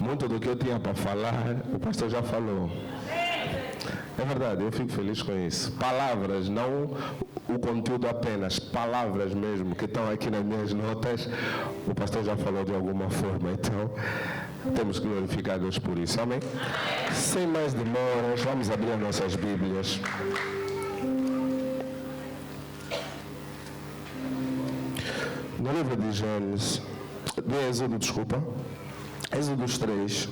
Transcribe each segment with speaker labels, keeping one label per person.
Speaker 1: Muito do que eu tinha para falar, o pastor já falou. É verdade, eu fico feliz com isso. Palavras, não o conteúdo apenas, palavras mesmo, que estão aqui nas minhas notas, o pastor já falou de alguma forma, então temos que glorificar Deus por isso, amém? Sem mais demoras, vamos abrir as nossas Bíblias. No livro de Gênesis, de Êxodo, desculpa, Êxodo 3.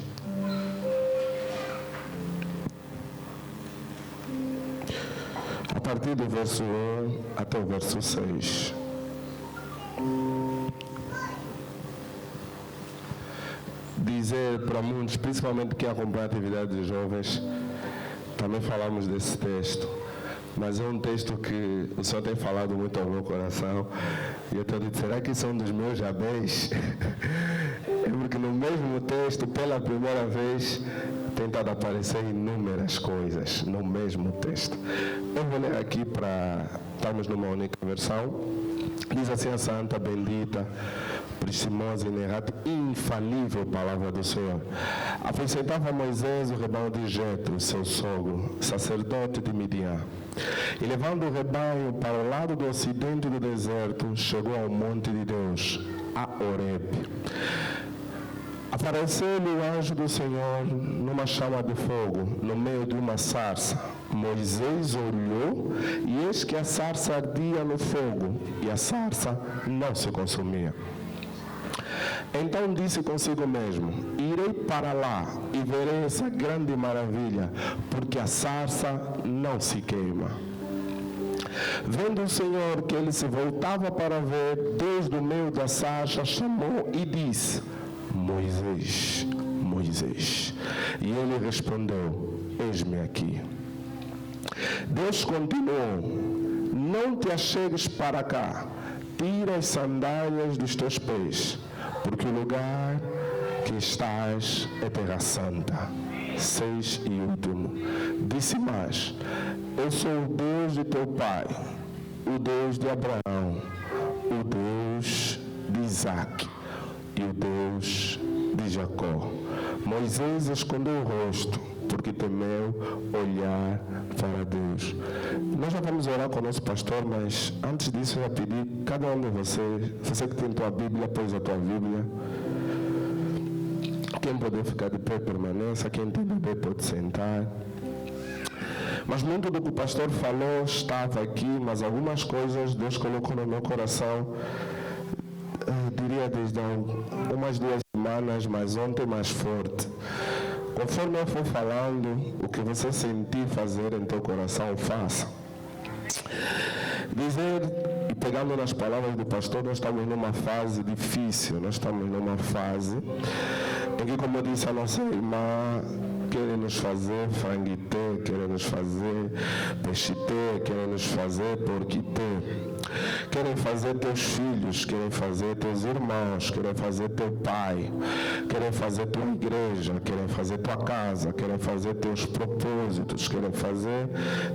Speaker 1: A partir do verso 1 até o verso 6. Dizer para muitos, principalmente que acompanham a atividade de jovens, também falamos desse texto, mas é um texto que o Senhor tem falado muito ao meu coração, e eu estou dizendo, será que isso é um dos meus jabés? É porque no mesmo texto, pela primeira vez, tem tentado aparecer inúmeras coisas no mesmo texto. Eu vou ler aqui para estarmos numa única versão. Diz assim a santa, bendita, preciosa, inerrante, infalível palavra do Senhor. Acrescentava Moisés o rebanho de Jetro, seu sogro, sacerdote de Midian. E levando o rebanho para o lado do ocidente do deserto, chegou ao monte de Deus, a Horebe. Apareceu-lhe o anjo do Senhor numa chama de fogo, no meio de uma sarça. Moisés olhou, e eis que a sarça ardia no fogo, e a sarça não se consumia. Então disse consigo mesmo, irei para lá e verei essa grande maravilha, porque a sarça não se queima. Vendo o Senhor que ele se voltava para ver, Deus do meio da sarça chamou e disse, Moisés, Moisés. E ele respondeu, eis-me aqui. Deus continuou, não te achegues para cá, tira as sandálias dos teus pés, porque o lugar que estás é terra santa. 6 e último. Disse mais, eu sou o Deus de teu pai, o Deus de Abraão, o Deus de Isaque e o Deus de Jacó. Moisés escondeu o rosto, porque temeu olhar para Deus. Nós já vamos orar com o nosso pastor, mas antes disso eu já pedi, cada um de vocês, você que tem tua Bíblia, pôs a tua Bíblia. Quem puder ficar de pé, permaneça. Quem tem bebê pode sentar. Mas muito do que o pastor falou estava aqui, mas algumas coisas Deus colocou no meu coração, diria desde umas 2 semanas, mas ontem mais forte. Conforme eu for falando, o que você sentir fazer em teu coração, faça. Dizer, e pegando nas palavras do pastor, nós estamos numa fase difícil, nós estamos numa fase em que, como eu disse a nossa irmã, querem nos fazer franguité, querem nos fazer peixité, querem nos fazer porquité. Querem fazer teus filhos, querem fazer teus irmãos, querem fazer teu pai, querem fazer tua igreja, querem fazer tua casa, querem fazer teus propósitos, querem fazer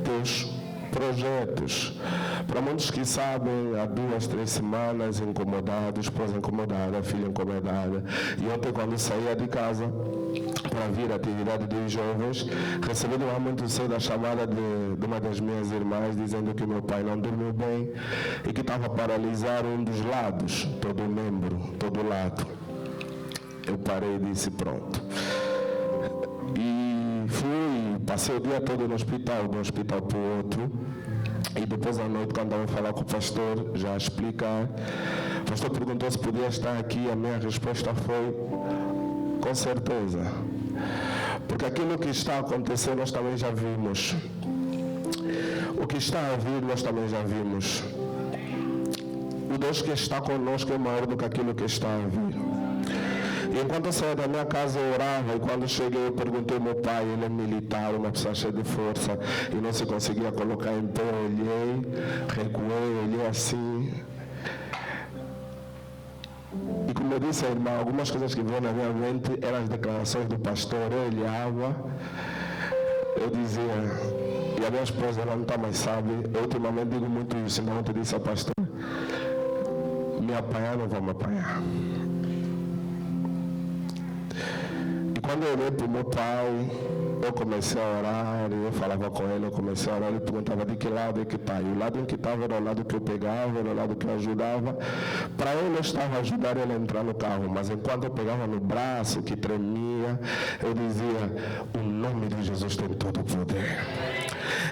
Speaker 1: teus projetos. Para muitos que sabem, há 2, 3 semanas, incomodados, esposa incomodada, filha incomodada. E ontem, quando saía de casa para vir à atividade dos jovens, recebi de lá muito cedo a chamada de uma das minhas irmãs, dizendo que meu pai não dormiu bem e que estava paralisado um dos lados, todo o membro, todo o lado. Eu parei e disse, pronto. E fui, passei o dia todo no hospital, de um hospital para o outro. E depois à noite, quando eu falar com o pastor, já explicar, o pastor perguntou se podia estar aqui, a minha resposta foi, com certeza. Porque aquilo que está acontecendo, nós também já vimos. O que está a vir, nós também já vimos. O Deus que está conosco é maior do que aquilo que está a vir. E enquanto eu saía da minha casa, eu orava, e quando cheguei, eu perguntei ao meu pai, ele é militar, uma pessoa cheia de força, e não se conseguia colocar em pé. Eu olhei, recuei, olhei assim. E como eu disse, irmã, algumas coisas que vinham na minha mente eram as declarações do pastor. Eu olhava, eu dizia, e a minha esposa, ela não está mais sabe, eu ultimamente digo muito isso, não te disse ao pastor, me apanhar, não vão me apanhar. Quando eu olhei para o meu pai, eu comecei a orar, eu falava com ele, eu comecei a orar, ele perguntava de que lado é que está. E o lado em que estava era o lado que eu pegava, era o lado que eu ajudava. Para ele, eu estava a ajudar ele a entrar no carro, mas enquanto eu pegava no braço, que tremia, eu dizia, o nome de Jesus tem todo o poder.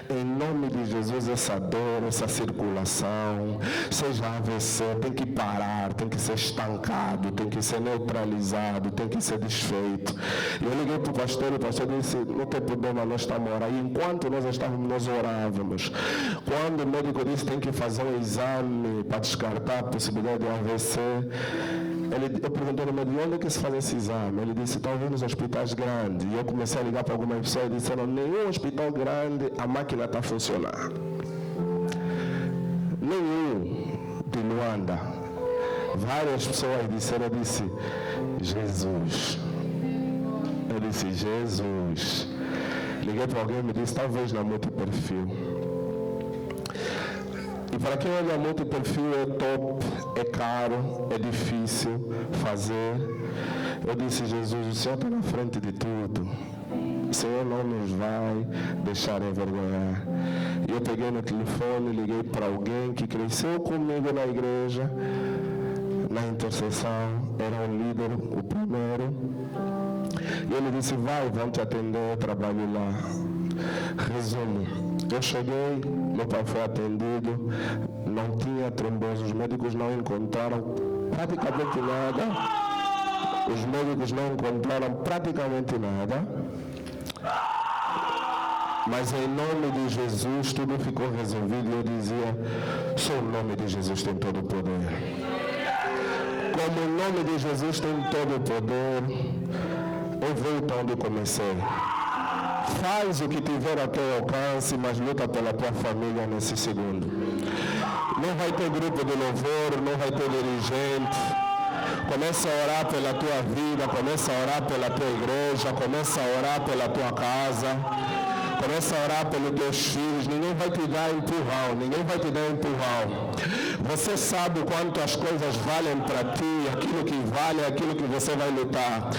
Speaker 1: Em nome de Jesus, essa dor, essa circulação, seja AVC, tem que parar, tem que ser estancado, tem que ser neutralizado, tem que ser desfeito. Eu liguei para o pastor e o pastor disse, não tem problema, nós estamos a orar. E enquanto nós estávamos, nós orávamos. Quando o médico disse que tem que fazer um exame para descartar a possibilidade de AVC, eu perguntei ao médico, onde é que se faz esse exame? Ele disse, talvez nos hospitais grandes. E eu comecei a ligar para algumas pessoas e disseram, nenhum hospital grande a máquina está a funcionar. Nenhum de Luanda. Várias pessoas disseram, eu disse, Jesus. Eu disse, Jesus. Liguei para alguém e me disse, talvez na multiperfil. E para quem olha multiperfil é top, é caro, é difícil fazer. Eu disse, Jesus, o Senhor está na frente de tudo. O Senhor não nos vai deixar envergonhar. E eu peguei no telefone, liguei para alguém que cresceu comigo na igreja, na intercessão, era um líder, o primeiro. E ele disse, vão te atender, eu trabalho lá. Resumo, eu cheguei, meu pai foi atendido, não tinha trombose, os médicos não encontraram praticamente nada. Os médicos não encontraram praticamente nada. Mas em nome de Jesus tudo ficou resolvido e eu dizia, só o nome de Jesus tem todo o poder. Como o nome de Jesus tem todo o poder, eu volto onde eu comecei. Faz o que tiver a teu alcance, mas luta pela tua família nesse segundo. Não vai ter grupo de louvor, não vai ter dirigente. Começa a orar pela tua vida, começa a orar pela tua igreja, começa a orar pela tua casa. Começa a orar pelos teus filhos, ninguém vai te dar empurrão, ninguém vai te dar empurrão. Você sabe quanto as coisas valem para ti, aquilo que vale é aquilo que você vai lutar.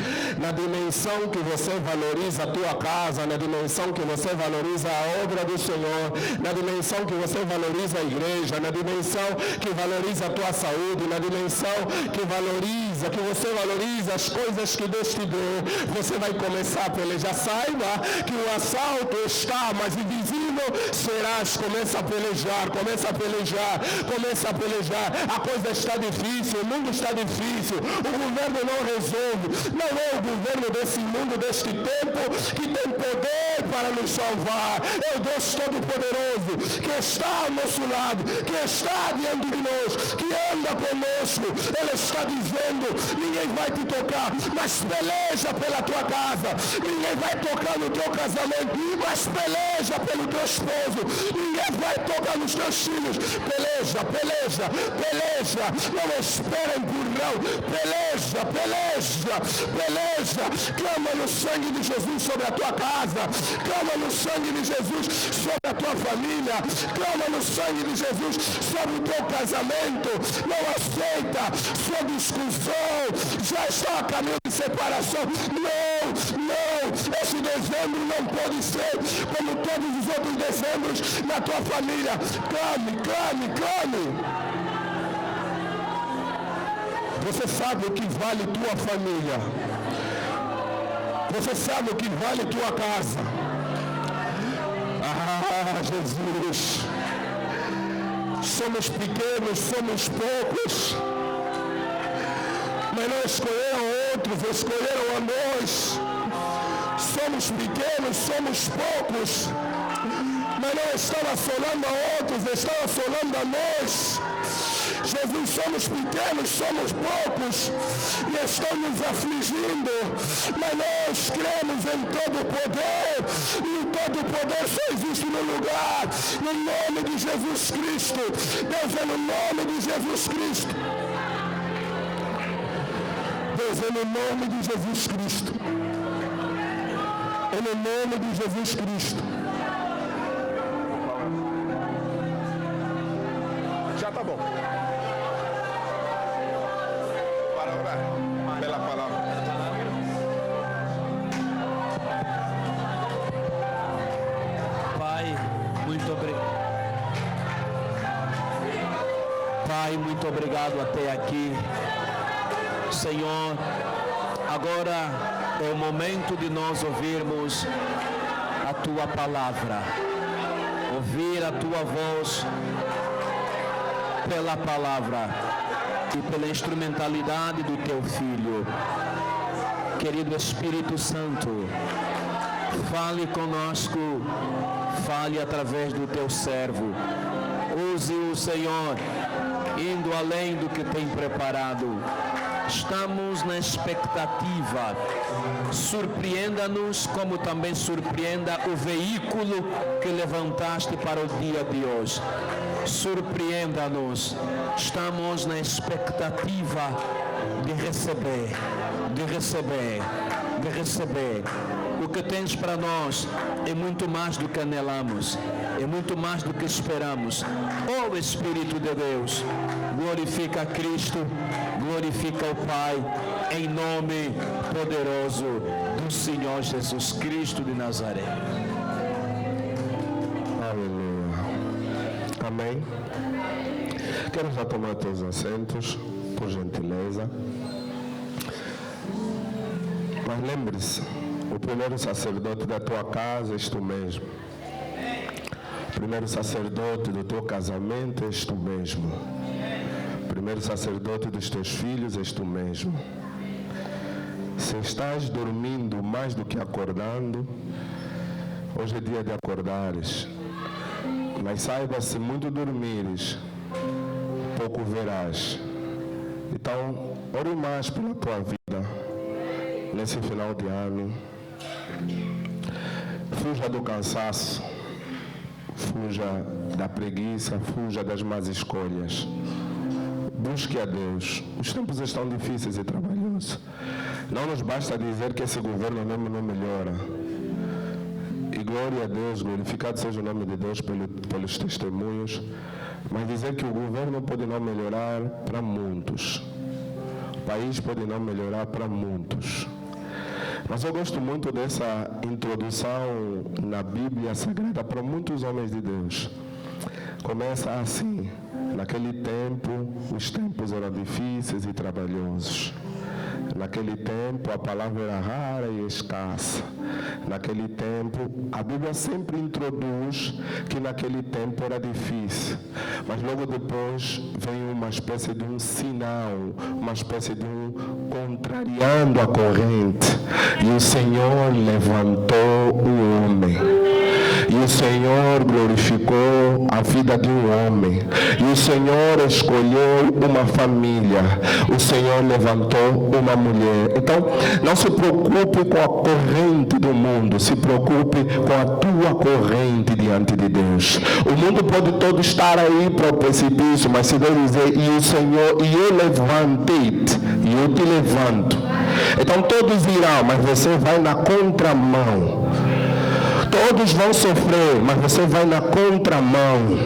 Speaker 1: Na dimensão que você valoriza a tua casa, na dimensão que você valoriza a obra do Senhor, na dimensão que você valoriza a igreja, na dimensão que valoriza a tua saúde, na dimensão que você valoriza as coisas que Deus te deu, você vai começar a pelejar. Saiba que o assalto está, mas invisível serás. Começa a pelejar, começa a pelejar, começa a pelejar. A coisa está difícil, o mundo está difícil, o governo não resolve. Não é o governo desse mundo, deste tempo, que tem poder para nos salvar. É o Deus Todo-Poderoso que está ao nosso lado, que está diante de nós, que anda conosco. Ele está dizendo, ninguém vai te tocar, mas peleja pela tua casa. Ninguém vai tocar no teu casamento, mas peleja pelo teu esposo. Ninguém vai tocar nos teus filhos. Peleja, peleja, peleja. Não espera empurrão. Peleja, peleja, peleja. Clama no sangue de Jesus sobre a tua casa. Clama no sangue de Jesus sobre a tua família. Clama no sangue de Jesus sobre o teu casamento. Não aceita sua discussão. Já está a caminho de separação. Não, não. Esse dezembro não pode ser como todos os outros dezembros na tua família. Clame, clame, clame. Você sabe o que vale tua família. Você sabe o que vale tua casa. Ah, Jesus. Somos pequenos, somos poucos. Mas não escolheram outros, escolheram a nós. Somos pequenos, somos poucos, mas não estão assolando a outros, estão assolando a nós. Jesus, somos pequenos, somos poucos e estão nos afligindo, mas nós cremos em todo o poder e o todo o poder só existe no lugar, no nome de Jesus Cristo. Deus, é no nome de Jesus Cristo. Deus, é no nome de Jesus Cristo. É no nome de Jesus Cristo.
Speaker 2: Já tá bom. Para orar pela palavra. muito obrigado até aqui. Senhor, agora é o momento de nós ouvirmos a Tua palavra, ouvir a Tua voz pela palavra e pela instrumentalidade do Teu Filho. Querido Espírito Santo, fale conosco, fale através do Teu servo. Use-o, Senhor, indo além do que tem preparado. Estamos na expectativa. Surpreenda-nos, como também surpreenda o veículo que levantaste para o dia de hoje. Surpreenda-nos. Estamos na expectativa de receber. O que tens para nós é muito mais do que anelamos, é muito mais do que esperamos. Oh Espírito de Deus, glorifica a Cristo, glorifica o Pai, em nome poderoso do Senhor Jesus Cristo de Nazaré.
Speaker 1: Aleluia. Amém. Quero já tomar teus assentos, por gentileza. Mas lembre-se, o primeiro sacerdote da tua casa és tu mesmo. O primeiro sacerdote do teu casamento és tu mesmo. O primeiro sacerdote dos teus filhos és tu mesmo. Se estás dormindo mais do que acordando, hoje é dia de acordares. Mas saiba, se muito dormires, pouco verás. Então, ore mais pela tua vida nesse final de ano. Fuja do cansaço, fuja da preguiça, fuja das más escolhas. Busque a Deus. Os tempos estão difíceis e trabalhosos. Não nos basta dizer que esse governo não melhora. E glória a Deus, glorificado seja o nome de Deus pelos testemunhos, mas dizer que o governo pode não melhorar para muitos. O país pode não melhorar para muitos. Mas eu gosto muito dessa introdução na Bíblia Sagrada para muitos homens de Deus. Começa assim: naquele tempo, os tempos eram difíceis e trabalhosos. Naquele tempo, a palavra era rara e escassa. Naquele tempo, a Bíblia sempre introduz que naquele tempo era difícil. Mas logo depois vem uma espécie de um sinal, uma espécie de um contrariando a corrente. E o Senhor levantou o homem. E o Senhor glorificou a vida de um homem. E o Senhor escolheu uma família. O Senhor levantou uma mulher. Então, não se preocupe com a corrente do mundo. Se preocupe com a tua corrente diante de Deus. O mundo pode todo estar aí para o precipício, mas se Deus dizer, e o Senhor, e eu levantei-te, e eu te levanto. Então, todos irão, mas você vai na contramão. Todos vão sofrer, mas você vai na contramão.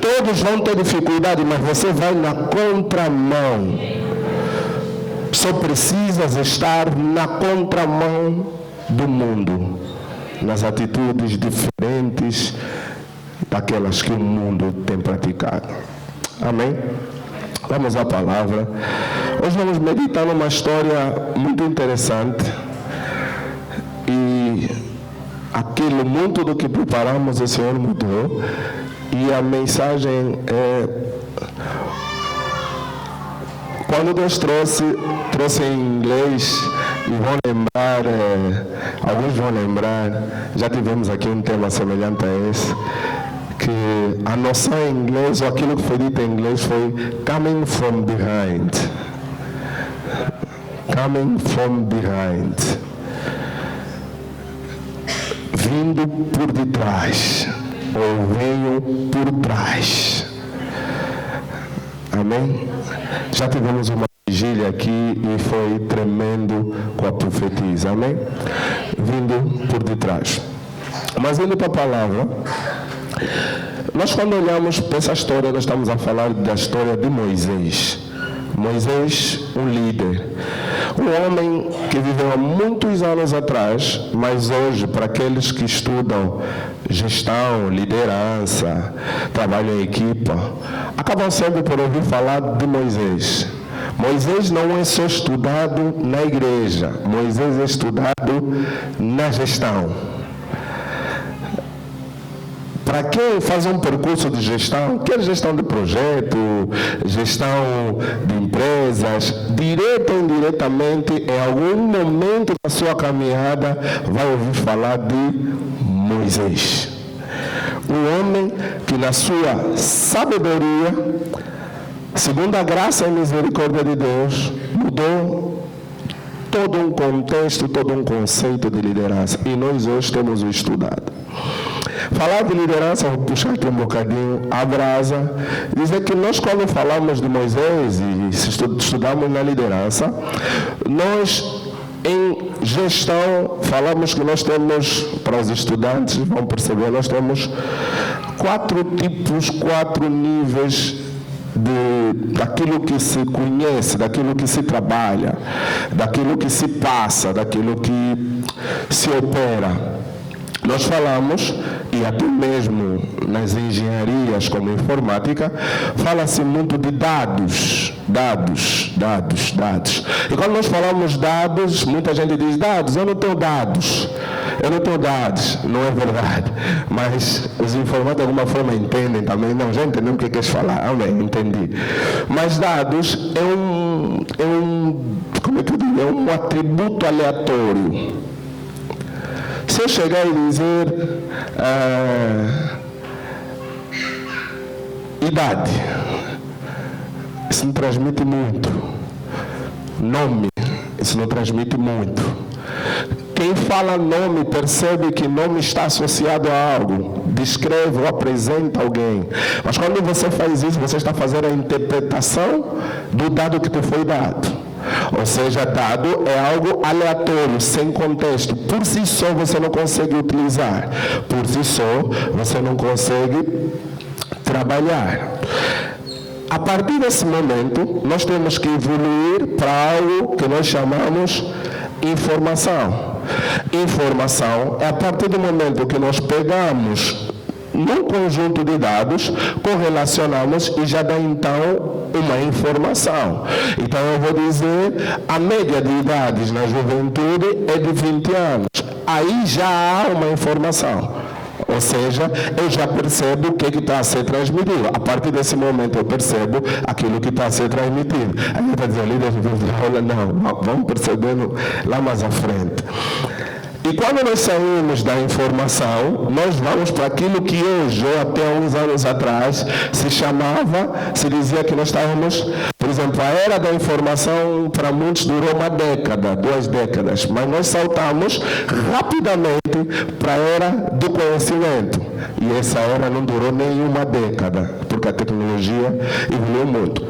Speaker 1: Todos vão ter dificuldade, mas você vai na contramão. Só precisas estar na contramão do mundo, nas atitudes diferentes daquelas que o mundo tem praticado. Amém? Vamos à palavra. Hoje vamos meditar numa história muito interessante. E aquilo, muito do que preparamos, o Senhor mudou. E a mensagem é... Quando Deus trouxe em inglês, e vão lembrar, alguns vão lembrar, já tivemos aqui um tema semelhante a esse, que a noção em inglês, ou aquilo que foi dito em inglês foi coming from behind. Coming from behind. Vindo por detrás, ou venho por trás. Amém? Já tivemos uma vigília aqui e foi tremendo com a profetisa. Amém? Vindo por detrás. Mas indo para a palavra, nós quando olhamos para essa história, nós estamos a falar da história de Moisés. Moisés, um líder. Um homem que viveu há muitos anos atrás, mas hoje, para aqueles que estudam gestão, liderança, trabalho em equipa, acabam sempre por ouvir falar de Moisés. Moisés não é só estudado na igreja, Moisés é estudado na gestão. Para quem faz um percurso de gestão, quer gestão de projeto, gestão de empresas, direta ou indiretamente, em algum momento da sua caminhada, vai ouvir falar de Moisés. Um homem que na sua sabedoria, segundo a graça e misericórdia de Deus, mudou todo um contexto, todo um conceito de liderança. E nós hoje temos o estudado. Falar de liderança, vou puxar aqui um bocadinho a brasa, dizer que nós, quando falamos de Moisés e estudamos na liderança, nós, em gestão, falamos que nós temos, para os estudantes, vão perceber, nós temos 4 tipos, 4 níveis daquilo que se conhece, daquilo que se trabalha, daquilo que se passa, daquilo que se opera. Nós falamos, e até mesmo nas engenharias como informática, fala-se muito de dados. E quando nós falamos dados, muita gente diz dados, eu não tenho dados. Não é verdade. Mas os informáticos de alguma forma entendem também. Não, já entendemos o que queres falar. Amém, entendi. Mas dados como é que eu digo? É um atributo aleatório. Se eu chegar e dizer idade, isso não transmite muito. Nome, isso não transmite muito. Quem fala nome percebe que nome está associado a algo, descreve ou apresenta alguém. Mas quando você faz isso, você está fazendo a interpretação do dado que te foi dado. Ou seja, dado é algo aleatório, sem contexto. Por si só você não consegue utilizar. Por si só você não consegue trabalhar. A partir desse momento, nós temos que evoluir para algo que nós chamamos informação. Informação é a partir do momento que nós pegamos num conjunto de dados, correlacionamos e já dá então uma informação. Então eu vou dizer, a média de idades na juventude é de 20 anos. Aí já há uma informação. Ou seja, eu já percebo o que está a ser transmitido. A partir desse momento eu percebo aquilo que está a ser transmitido. Aí está dizendo, líder, não, vamos percebendo lá mais à frente. E quando nós saímos da informação, nós vamos para aquilo que hoje, ou até uns anos atrás, se dizia que nós estávamos, por exemplo, a era da informação para muitos durou 1 década, 2 décadas, mas nós saltamos rapidamente para a era do conhecimento. E essa era não durou nem 1 década, porque a tecnologia evoluiu muito.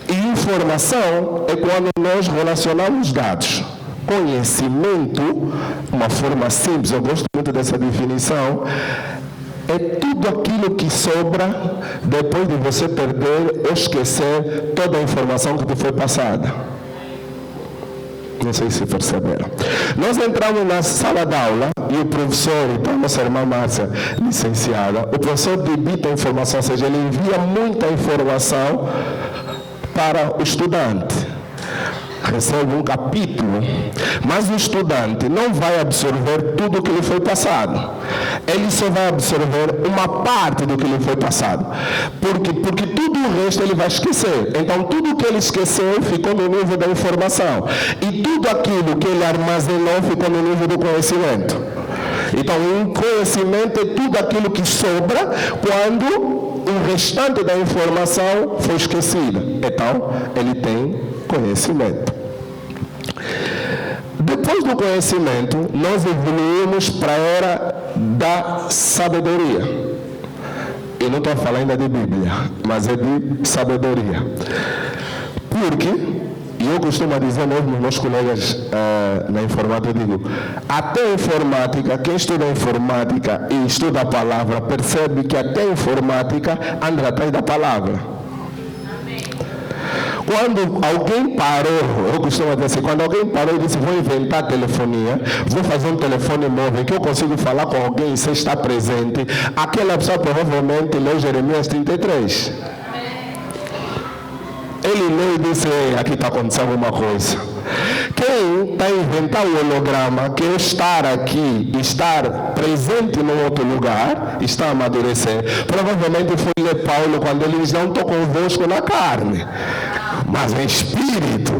Speaker 1: E informação é quando nós relacionamos dados. Conhecimento, uma forma simples, eu gosto muito dessa definição, é tudo aquilo que sobra depois de você perder ou esquecer toda a informação que te foi passada. Não sei se perceberam. Nós entramos na sala de aula e o professor, então, nossa irmã Márcia, licenciada, o professor debita a informação, ou seja, ele envia muita informação para o estudante. Recebe um capítulo, mas o estudante não vai absorver tudo o que lhe foi passado. Ele só vai absorver uma parte do que lhe foi passado. Porque tudo o resto ele vai esquecer. Então, tudo o que ele esqueceu ficou no nível da informação. E tudo aquilo que ele armazenou ficou no nível do conhecimento. Então, o conhecimento é tudo aquilo que sobra quando o restante da informação foi esquecida. Então, ele tem conhecimento. Depois do conhecimento, nós evoluímos para a era da sabedoria. Eu não estou falando ainda de Bíblia, mas é de sabedoria. Porque, e eu costumo dizer mesmo aos meus colegas na informática, eu digo, até a informática, quem estuda informática e estuda a palavra, percebe que até a informática anda atrás da palavra. quando alguém parou, eu costumo dizer assim, quando alguém parou e disse, vou inventar telefonia, vou fazer um telefone móvel, que eu consigo falar com alguém sem estar presente, aquela pessoa provavelmente leu Jeremias 33. Ele leu e disse, aqui está acontecendo alguma coisa. Quem está a inventar o holograma, que eu estar aqui, estar presente num outro lugar, está a amadurecer, provavelmente foi ler Paulo quando ele diz, não estou convosco na carne, mas em espírito.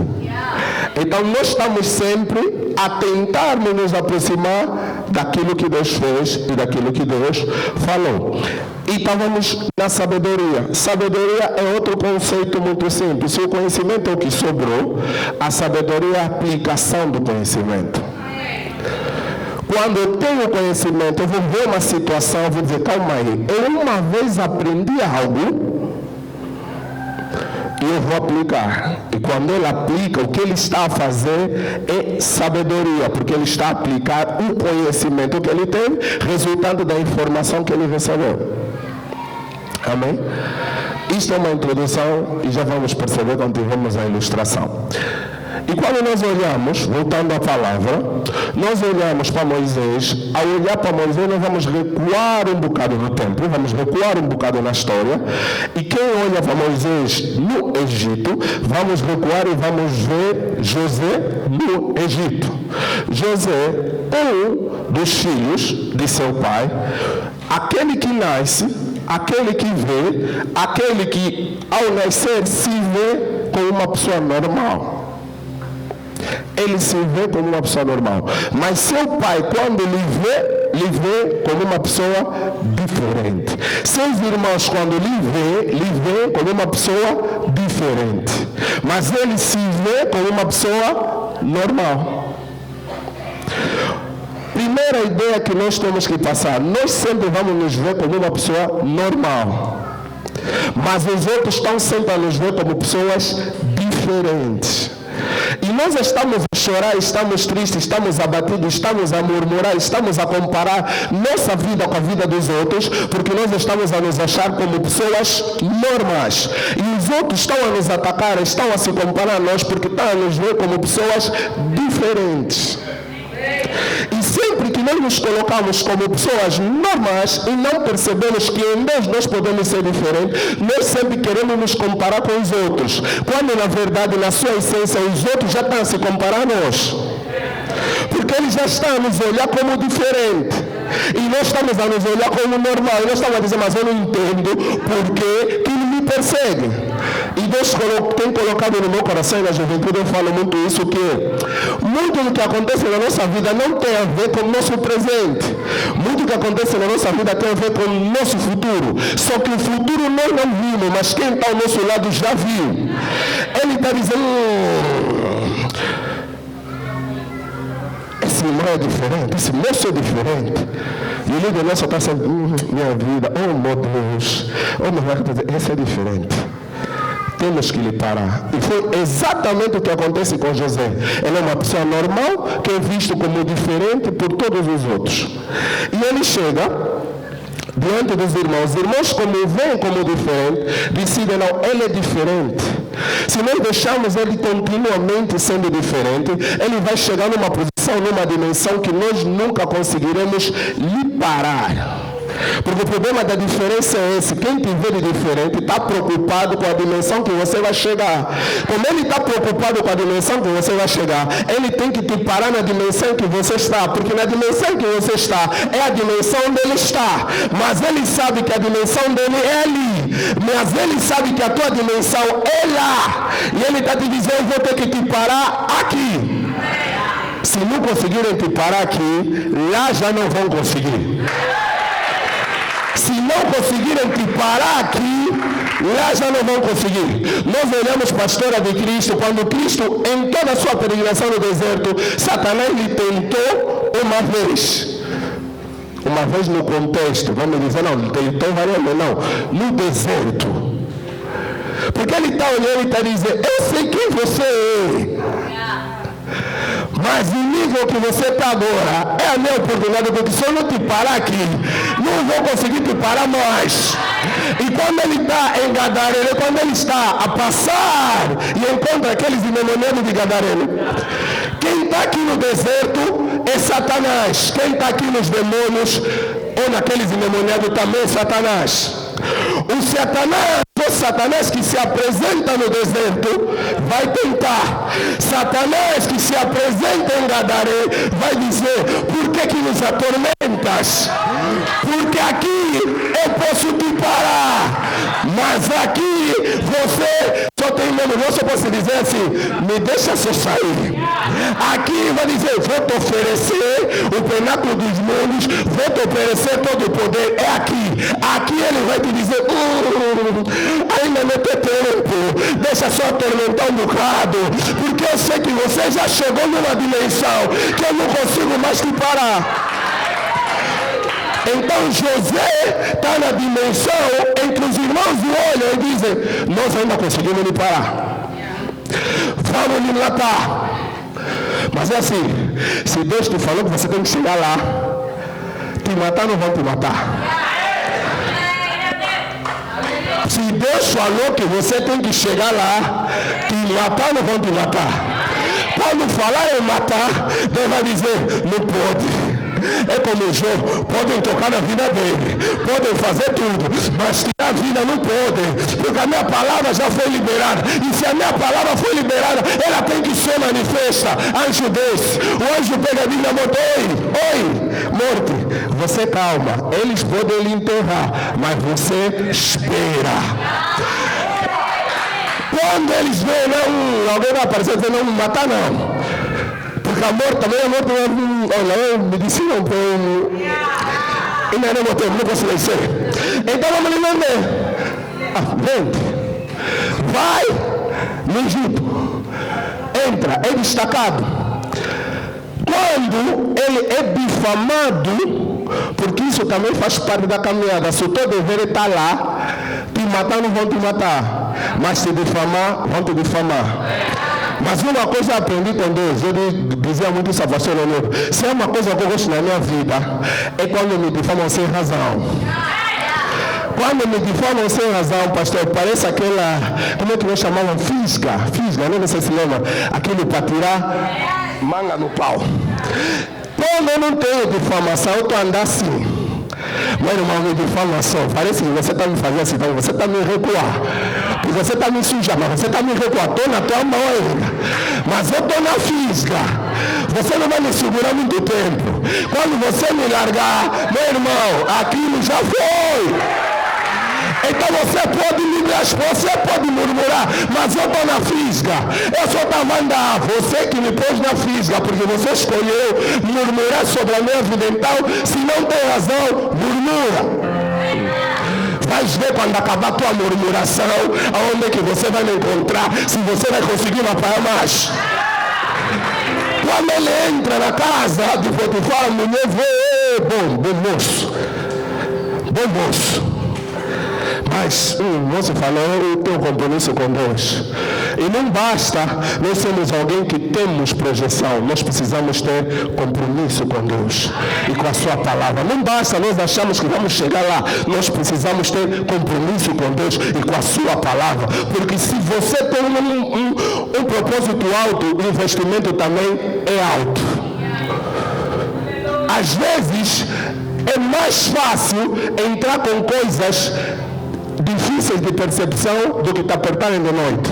Speaker 1: Então nós estamos sempre a tentarmos nos aproximar daquilo que Deus fez e daquilo que Deus falou. E estávamos na sabedoria. Sabedoria é outro conceito muito simples. Se o conhecimento é o que sobrou, a sabedoria é a aplicação do conhecimento. Quando eu tenho conhecimento, eu vou ver uma situação, eu vou dizer, calma aí, eu uma vez aprendi algo, e eu vou aplicar. E quando ele aplica, o que ele está a fazer é sabedoria, porque ele está a aplicar o conhecimento que ele tem, resultante da informação que ele recebeu. Amém? Isto é uma introdução e já vamos perceber quando tivermos a ilustração. E quando nós olhamos, voltando à palavra, nós olhamos para Moisés, ao olhar para Moisés nós vamos recuar um bocado no tempo, vamos recuar um bocado na história, e quem olha para Moisés no Egito, vamos recuar e vamos ver José no Egito. José, um dos filhos de seu pai, aquele que nasce, aquele que vê, aquele que ao nascer se vê como uma pessoa normal. Ele se vê como uma pessoa normal. Mas seu pai, quando lhe vê como uma pessoa diferente. Seus irmãos, quando lhe vê como uma pessoa diferente. Mas ele se vê como uma pessoa normal. Primeira ideia que nós temos que passar. Nós sempre vamos nos ver como uma pessoa normal. Mas os outros estão sempre a nos ver como pessoas diferentes. E nós estamos a chorar, estamos tristes, estamos abatidos, estamos a murmurar, estamos a comparar nossa vida com a vida dos outros, porque nós estamos a nos achar como pessoas normais. E os outros estão a nos atacar, estão a se comparar a nós, porque estão a nos ver como pessoas diferentes. E sempre que nós nos colocamos como pessoas normais e não percebemos que em Deus nós podemos ser diferentes, nós sempre queremos nos comparar com os outros, quando na verdade, na sua essência, os outros já estão a se comparar a nós. Porque eles já estão a nos olhar como diferente. E nós estamos a nos olhar como normal. E nós estamos a dizer, mas eu não entendo por que ele me persegue. E Deus tem colocado no meu coração e na juventude, eu falo muito isso, que muito do que acontece na nossa vida não tem a ver com o nosso presente. Muito do que acontece na nossa vida tem a ver com o nosso futuro. Só que o futuro nós não vimos, mas quem está ao nosso lado já viu. Ele está dizendo, esse irmão é diferente, esse moço é diferente. E o líder nosso está assim, minha vida, oh meu Deus, oh meu Deus, esse é diferente. Temos que lhe parar. E foi exatamente o que acontece com José. Ele é uma pessoa normal, que é visto como diferente por todos os outros. E ele chega diante dos irmãos. Os irmãos, como veem como diferente, decidem, não, ele é diferente. Se nós deixarmos ele continuamente sendo diferente, ele vai chegar numa posição, numa dimensão que nós nunca conseguiremos lhe parar. Porque o problema da diferença é esse. Quem te vê de diferente está preocupado com a dimensão que você vai chegar. Como ele está preocupado com a dimensão que você vai chegar, ele tem que te parar na dimensão que você está. Porque na dimensão que você está, é a dimensão onde ele está. Mas ele sabe que a dimensão dele é ali. Mas ele sabe que a tua dimensão é lá. E ele está te dizendo, eu vou ter que te parar aqui. Se não conseguirem te parar aqui, lá já não vão conseguir. Se não conseguirem te parar aqui, lá já não vão conseguir. Nós olhamos para a história de Cristo, quando Cristo, em toda a sua peregrinação no deserto, Satanás lhe tentou uma vez. Uma vez no contexto, vamos dizer, não, tentou várias vezes, não, no deserto. Porque ele está olhando e está dizendo, eu sei quem você é. Mas o nível que você está agora é a minha oportunidade, porque se eu não te parar aqui, não vou conseguir te parar mais. E quando ele está em Gadareno, quando ele está a passar e encontra aqueles endemoniados de Gadareno, quem está aqui no deserto é Satanás. Quem está aqui nos demônios ou naqueles endemoniados também é Satanás. O Satanás que se apresenta no deserto vai tentar. Satanás que se apresenta em Gadaré vai dizer: por que nos atormentas? Porque aqui eu posso te parar, mas aqui você só tem nome. Você pode dizer assim: me deixa só sair. Aqui vai dizer: vou te oferecer o penáculo dos mundos, vou te oferecer todo o poder. É aqui. Aqui ele vai te dizer: ainda não tem tempo, deixa só atormentar um bocado, porque eu sei que você já chegou numa dimensão que eu não consigo mais te parar. Então José está na dimensão em que os irmãos olham e dizem: nós ainda conseguimos lhe parar, vamos lhe matar. Mas é assim, se Deus te falou que você tem que chegar lá, te matar não vão te matar. Se Deus falou que você tem que chegar lá, te matar não vão te matar. Quando falar em matar, Deus vai dizer: não pode. É como o João, podem tocar na vida dele, podem fazer tudo, mas tirar a vida não podem, porque a minha palavra já foi liberada. E se a minha palavra foi liberada, ela tem que ser manifesta. Anjo desse, o anjo pega a vida e morte: oi, morte, você calma, eles podem lhe enterrar, mas você espera. Quando eles veem, não, alguém vai aparecer e dizer: não me matar não. Porque a morte também, olha, me disse não, e não é meu tempo, não consigo ser. Então vamos lhe vender. Vende. Vai no Egito. Entra, é destacado. Quando ele é difamado, porque isso também faz parte da caminhada. Se o teu dever está lá, te matar não vão te matar, mas se difamar, vão te difamar. Mas uma coisa eu aprendi com Deus, eu dizia muito isso a pastor Leonardo: se é uma coisa que eu gosto na minha vida, é quando me difamam sem razão. Quando me difamam sem razão, pastor, parece aquela, como é que nós chamavam? Fisga, não sei se lembra, aquilo para tirar manga no pau. Quando eu não tenho difamação, eu estou andando assim. Meu irmão, me difamação, parece que você está me fazendo assim, você está me recuar. Porque você está me sujar, mas você está me recuar. Estou na tua mão ainda, mas eu estou na fisga. Você não vai me segurar muito tempo. Quando você me largar, meu irmão, aquilo já foi. Então você pode me deixar, você pode murmurar, mas eu estou na fisga. Eu só estava andando, você que me pôs na fisga, porque você escolheu murmurar sobre a minha vida. Então, se não tem razão, murmura. Vais ver quando acabar a tua murmuração, aonde é que você vai me encontrar, se você vai conseguir me apoiar mais. Quando ele entra na casa de Potifar, a mulher vê: bom moço. Mas o moço falou: eu tenho compromisso com Deus. E não basta nós sermos alguém que temos projeção, nós precisamos ter compromisso com Deus e com a sua palavra. Não basta nós acharmos que vamos chegar lá, nós precisamos ter compromisso com Deus e com a sua palavra. Porque se você tem um propósito alto, o investimento também é alto. Às vezes é mais fácil entrar com coisas difíceis de percepção do que te apertarem de noite.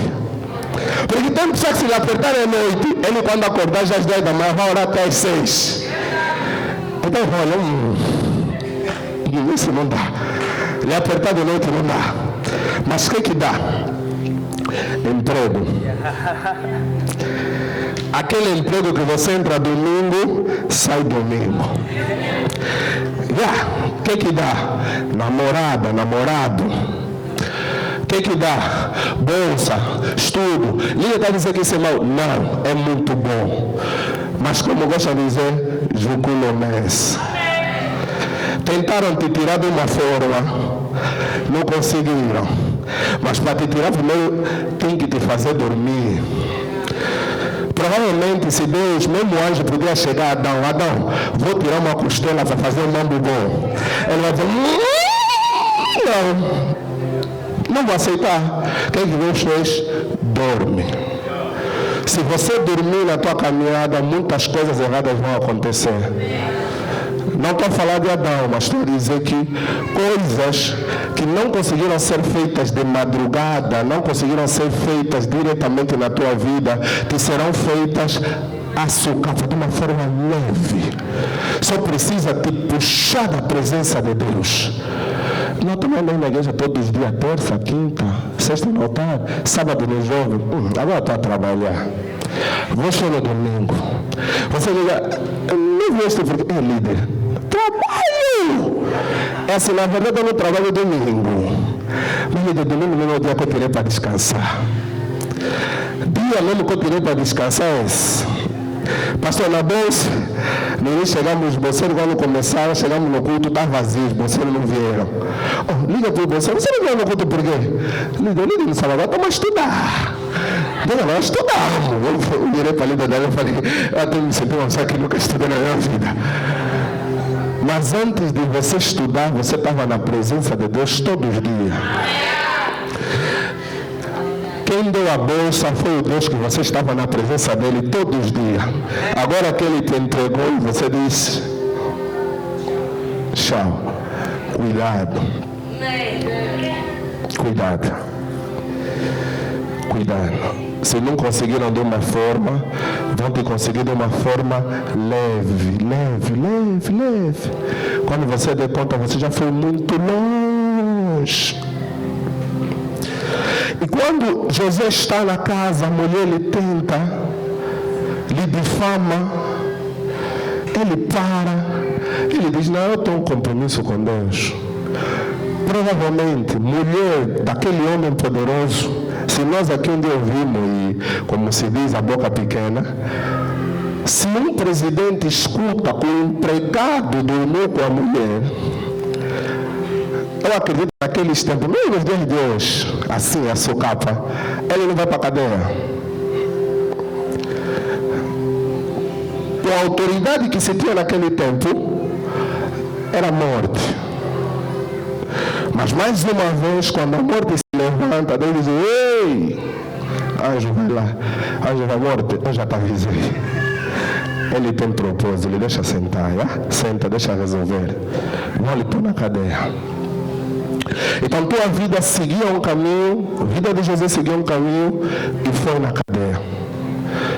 Speaker 1: Porque tem pessoas que se lhe apertarem de noite, ele quando acordar já às 10 da manhã vai orar até às 6. Então olha, isso não dá. Lhe apertar de noite não dá. Mas o que dá? Emprego. Aquele emprego que você entra domingo, sai domingo. O que dá? Namorado. O que dá? Bolsa, estudo. Ninguém está dizendo que isso é mau. Não, é muito bom. Mas como gosta de dizer, juculomes. Tentaram te tirar de uma forma, não conseguiram. Mas para te tirar primeiro, tem que te fazer dormir. Provavelmente, se Deus, mesmo o anjo, podia chegar a Adão, vou tirar uma costela para fazer um mambo bom. Ele vai dizer: não. Não vou aceitar. O que Deus fez? Dorme. Se você dormir na tua caminhada, muitas coisas erradas vão acontecer. Não estou a falar de Adão, mas estou a dizer que coisas que não conseguiram ser feitas de madrugada, não conseguiram ser feitas diretamente na tua vida, te serão feitas açúcar de uma forma leve. Só precisa te puxar da presença de Deus. Não estou na igreja todos os dias, terça, quinta, sexta no altar, sábado no jogo. Agora estou a trabalhar. Vou só no domingo. Você diga, não vou este porque é líder. Trabalho! É assim, na verdade eu não trabalho domingo. Mas de domingo não é o dia que eu tirei para descansar. Dia mesmo que eu tirei para descansar é esse. Pastor, na bolsa, no início chegamos, os bolseiros quando começaram, chegamos no culto, está vazio, os bolseiros não vieram. Oh, liga para o bolseiro, você não veio no culto por quê? Liga no sábado, estamos a estudar. Diga, nós estudamos. Eu virei para a líder dela e falei, eu até me senti uma pessoa que nunca estudei na minha vida. Mas antes de você estudar, você estava na presença de Deus todos os dias. Quem deu a bolsa foi o Deus que você estava na presença dele todos os dias. Agora que ele te entregou e você disse, tchau, cuidado. Cuidado. Cuidado. Se não conseguiram de uma forma, vão te conseguir de uma forma leve. Quando você der conta, você já foi muito longe. E quando José está na casa, a mulher lhe tenta, lhe difama, ele para, ele diz, não, eu tenho um compromisso com Deus. Provavelmente, mulher daquele homem poderoso, se nós aqui um dia ouvimos, e como se diz, a boca pequena, se um presidente escuta com o empregado dormir com a mulher, eu acredito que naqueles tempos, nem nos dias de hoje, assim, a socapa, ele não vai para a cadeia. A autoridade que se tinha naquele tempo era a morte. Mas mais uma vez, quando a morte se levanta, Deus diz, ei, anjo vai lá, anjo da morte, eu já te avisei. Ele tem propósito, ele deixa sentar, senta, deixa resolver. Não lhe põe na cadeia. Então tua vida seguia um caminho, a vida de José seguia um caminho e foi na cadeia.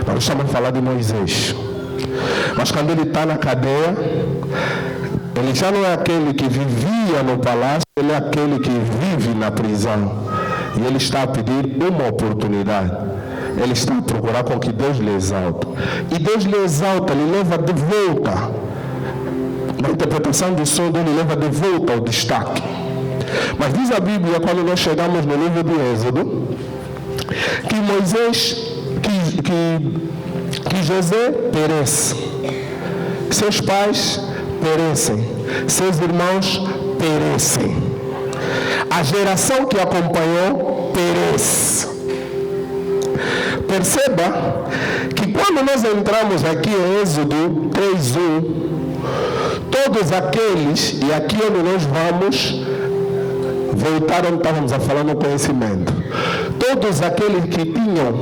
Speaker 1: Nós estamos a falar de Moisés. Mas quando ele está na cadeia, ele já não é aquele que vivia no palácio, ele é aquele que vive na prisão. E ele está a pedir uma oportunidade. Ele está a procurar com que Deus lhe exalta. E Deus lhe exalta, lhe leva de volta. Na interpretação do sonho dele, leva de volta ao destaque. Mas diz a Bíblia, quando nós chegamos no livro de Êxodo, que Moisés, que José perece, seus pais perecem, seus irmãos perecem, a geração que acompanhou perece. Perceba que quando nós entramos aqui em Êxodo 3:1, todos aqueles, e aqui onde nós vamos voltar onde estávamos a falar no conhecimento, todos aqueles que tinham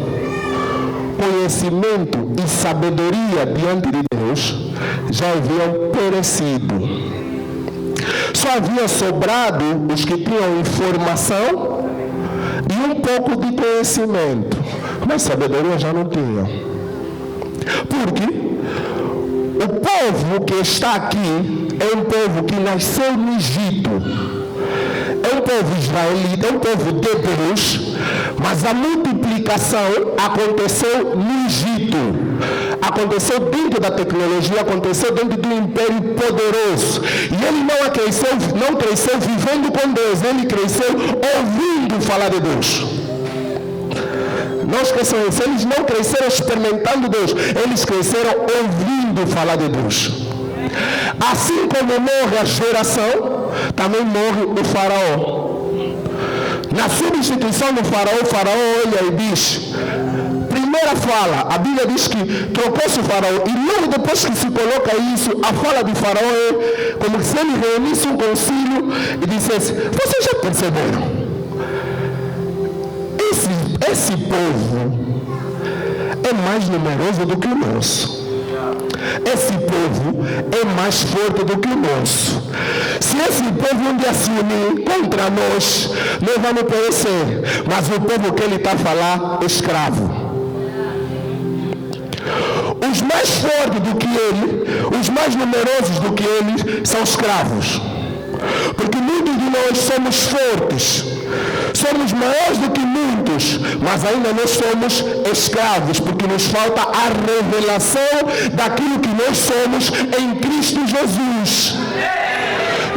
Speaker 1: conhecimento e sabedoria diante de Deus já haviam perecido. Só havia sobrado os que tinham informação e um pouco de conhecimento, mas sabedoria já não tinham. Por quê? O povo que está aqui é um povo que nasceu no Egito. É um povo israelita, é um povo de Deus, mas a multiplicação aconteceu no Egito. Aconteceu dentro da tecnologia, aconteceu dentro do império poderoso. E ele não cresceu vivendo com Deus, ele cresceu ouvindo falar de Deus. Nós crescemos, eles não cresceram experimentando Deus, eles cresceram ouvindo falar de Deus. Assim como morre a geração, também morre o faraó. Na substituição do faraó, o faraó olha e diz, primeira fala, a Bíblia diz que trocou-se o faraó, e logo depois que se coloca isso, a fala do faraó é como se ele reunisse um concílio e dissesse, vocês já perceberam esse povo é mais numeroso do que o nosso. Esse povo é mais forte do que o nosso. Se esse povo um dia se unir contra nós, nós vamos perecer. Mas o povo que ele está a falar é escravo. Os mais fortes do que ele, os mais numerosos do que ele, são escravos. Porque muitos de nós somos fortes, somos maiores do que muitos, mas ainda nós somos escravos, porque nos falta a revelação daquilo que nós somos em Cristo Jesus.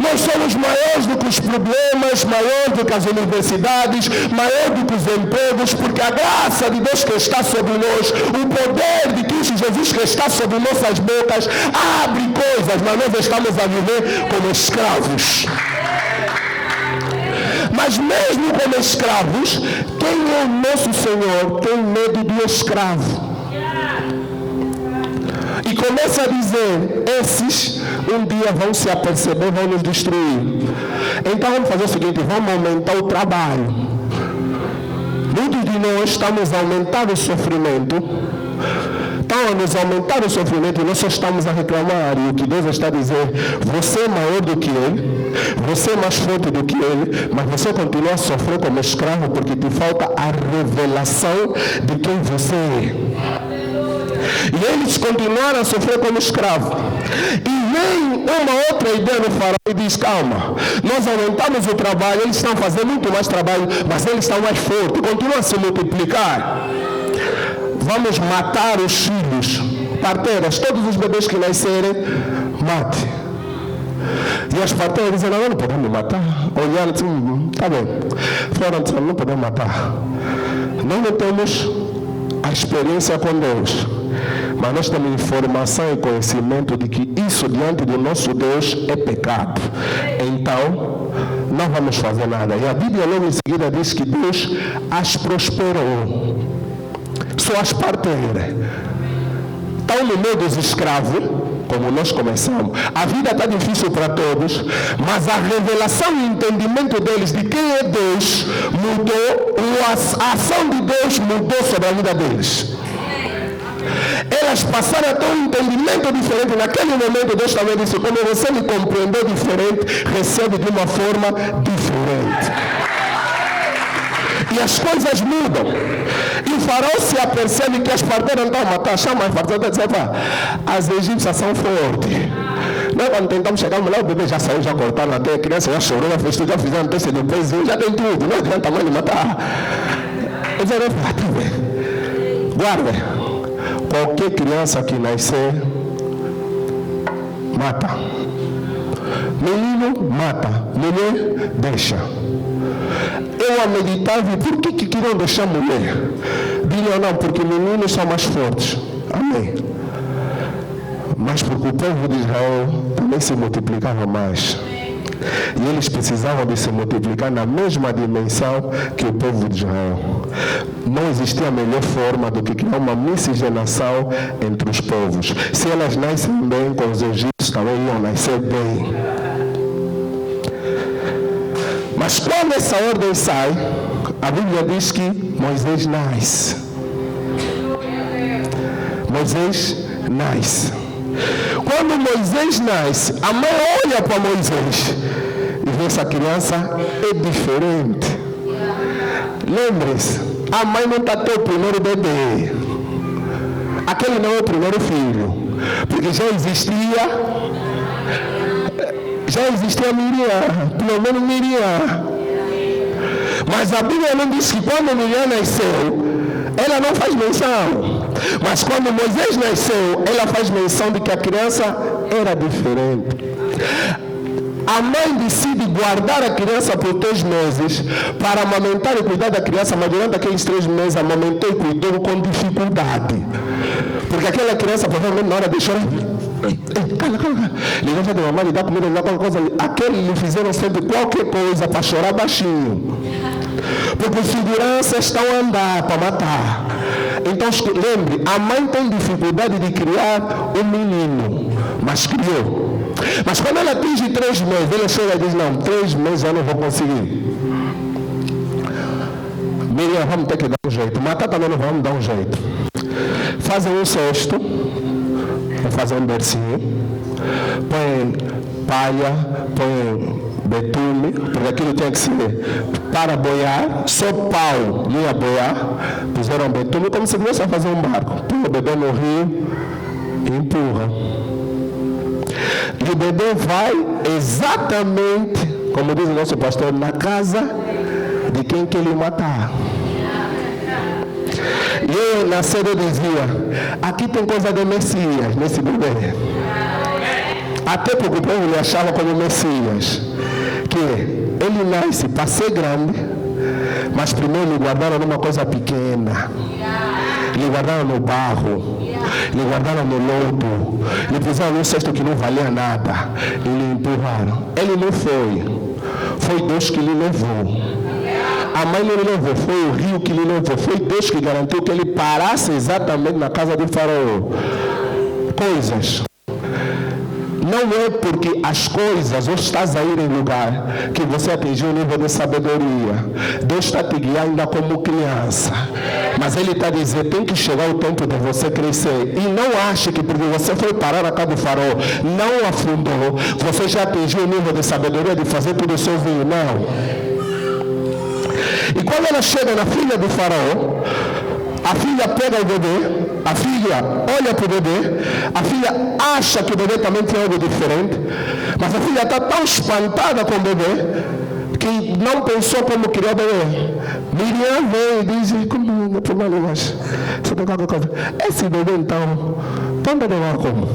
Speaker 1: Nós somos maiores do que os problemas, maiores do que as universidades, maiores do que os empregos, porque a graça de Deus que está sobre nós, o poder de Cristo Jesus que está sobre nossas bocas, abre coisas, mas nós estamos a viver como escravos. Mas mesmo como escravos, quem é o nosso Senhor tem medo do escravo. E começa a dizer, esses um dia vão se aperceber, vão nos destruir. Então vamos fazer o seguinte, vamos aumentar o trabalho. Muitos de nós estamos a aumentar o sofrimento. Então, a nos aumentar o sofrimento, e nós só estamos a reclamar. E o que Deus está a dizer, você é maior do que ele, você é mais forte do que ele, mas você continua a sofrer como escravo porque te falta a revelação de quem você é. E eles continuaram a sofrer como escravo. E vem uma outra ideia no faraó e diz, calma, nós aumentamos o trabalho, eles estão fazendo muito mais trabalho, mas eles estão mais fortes, continuam a se multiplicar. Vamos matar os filhos, parteiras, todos os bebês que nascerem, mate. E as parteiras dizem, não podemos matar. Olharam e disseram, tá bem. Foram dizendo, não podemos matar. Nós não temos a experiência com Deus, mas nós temos informação e conhecimento de que isso diante do nosso Deus é pecado. Então, não vamos fazer nada. E a Bíblia logo em seguida diz que Deus as prosperou. Só as parteiras. Estão no meio dos escravos, como nós começamos. A vida está difícil para todos, mas a revelação e o entendimento deles de quem é Deus mudou, a ação de Deus mudou sobre a vida deles. Elas passaram a ter um entendimento diferente. Naquele momento Deus também disse, quando você me compreendeu diferente, recebe de uma forma diferente. E as coisas mudam. E o faraó se apercebe que as parteiras não estão a matar. Chama as parteiras e diz, as egípcias são fortes. Nós quando tentamos chegar, lá o bebê já saiu, já cortaram até, a criança já chorou, já fez tudo, já fizeram teste de peso, já tem tudo. Não adianta mais de matar. Eu disse, tá bem. Guarda. Qualquer criança que nascer, mata. Menino, mata. Mulher, deixa. Eu a meditava, por que queriam deixar mulher? Diziam, não, porque meninos são mais fortes. Amém. Mas porque o povo de Israel também se multiplicava mais. E eles precisavam de se multiplicar na mesma dimensão que o povo de Israel. Não existia melhor forma do que criar uma miscigenação entre os povos. Se elas nascem bem com os egípcios, também iam nascer bem. Mas quando essa ordem sai, a Bíblia diz que Moisés nasce. Moisés nasce. Quando Moisés nasce, a mãe olha para Moisés e vê essa criança é diferente. Lembre-se, a mãe não está tendo o primeiro bebê. Aquele não é o primeiro filho, porque já existia Miriam, pelo menos Miriam. Mas a Bíblia não diz que quando Miriam nasceu, ela não faz menção. Mas quando Moisés nasceu, ela faz menção de que a criança era diferente. A mãe decide guardar a criança por 3 meses para amamentar e cuidar da criança, mas durante aqueles 3 meses amamentou e cuidou com dificuldade. Porque aquela criança, provavelmente na hora de chorar, cala. Levanta de mamãe, lhe dá comida, lhe dá qualquer coisa. Aquele lhe fizeram sempre qualquer coisa para chorar baixinho. Porque os seguranças estão a andar para matar. Então, lembre, a mãe tem dificuldade de criar um menino, mas criou. Mas quando ela atinge 3 meses, ela chega e diz, não, 3 meses eu não vou conseguir. Miriam, vamos ter que dar um jeito. Marta também não vamos dar um jeito. Fazem um cesto, vou fazer um bercinho, põe palha, põe betume, porque aquilo tem que ser para boiar, só pau não ia boiar, puseram betume como se fosse a fazer um barco. Põe o bebê no rio e empurra. E o bebê vai exatamente, como diz o nosso pastor, na casa de quem que ele matar. E eu na cedo eu dizia, aqui tem coisa de Messias nesse bebê. Até porque o povo lhe achava como Messias, que ele nasce para ser grande, mas primeiro lhe guardaram numa coisa pequena, lhe guardaram no barro, lhe guardaram no lodo, lhe puseram num cesto que não valia nada e lhe empurraram. Ele não foi Deus que lhe levou. A mãe não lhe levou, foi o rio que lhe levou, foi Deus que garantiu que ele parasse exatamente na casa de Faraó. Coisas. Não é porque as coisas, ou estás a ir em lugar que você atingiu o nível de sabedoria. Deus está te guiando ainda como criança. Mas Ele está dizendo, tem que chegar o tempo de você crescer. E não ache que porque você foi parar na casa do Faraó, não afundou, você já atingiu o nível de sabedoria de fazer tudo sozinho. Não. E quando ela chega na filha do Faraó, a filha pega o bebê, a filha olha para o bebê, a filha acha que o bebê também tem algo diferente, mas a filha está tão espantada com o bebê que não pensou como criar o bebê. Miriam vem e diz, como por uma linguagem, você tem qualquer coisa. Esse bebê então, onde ele vai como?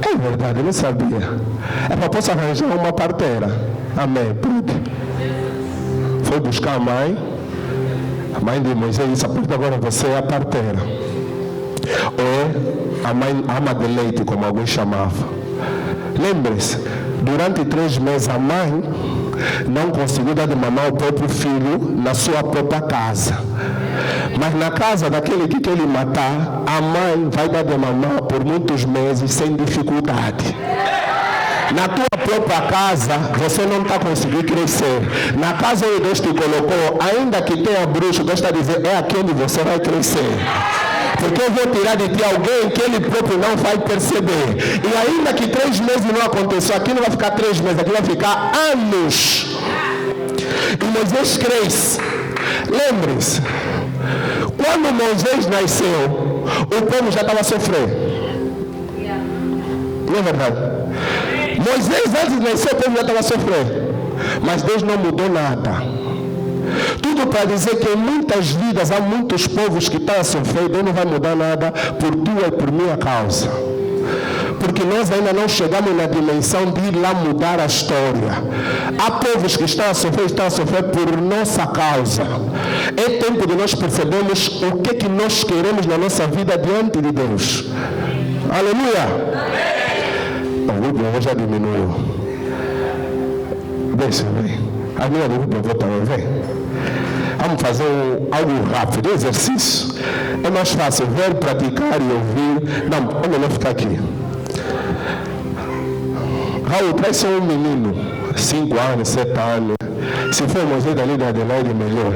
Speaker 1: É verdade, eu não sabia. É para posso arranjar uma parteira. Amém. Pronto. Foi buscar a mãe de Moisés disse, a partir de agora você é a parteira. Ou a mãe ama de leite, como alguns chamavam. Lembre-se, durante 3 meses a mãe não conseguiu dar de mamar o próprio filho na sua própria casa. Mas na casa daquele que quer ele matar, a mãe vai dar de mamar por muitos meses sem dificuldade. Na tua própria casa, você não está conseguindo crescer. Na casa onde Deus te colocou, ainda que tenha bruxo, Deus está dizendo, é aqui onde você vai crescer. Porque eu vou tirar de ti alguém que ele próprio não vai perceber. E ainda que 3 meses não aconteceu, aqui não vai ficar 3 meses, aqui vai ficar anos. E Moisés cresce. Lembre-se, quando Moisés nasceu, o povo já estava sofrendo. Não é verdade? Moisés antes de nascer, o povo já estava sofrendo. Mas Deus não mudou nada. Tudo para dizer que em muitas vidas há muitos povos que estão a sofrer. Deus não vai mudar nada por tua e por minha causa. Porque nós ainda não chegamos na dimensão de ir lá mudar a história. Há povos que estão a sofrer por nossa causa. É tempo de nós percebermos o que é que nós queremos na nossa vida diante de Deus. Aleluia! O grupo já diminuiu. Deixa, vem. A minha grupo também, vem. Vamos fazer algo rápido, exercício. É mais fácil ver, praticar e ouvir. Não, é melhor ficar aqui. Raul, traz um menino, 5 anos, 7 anos. Se for Moisés dali da Adelaide, melhor.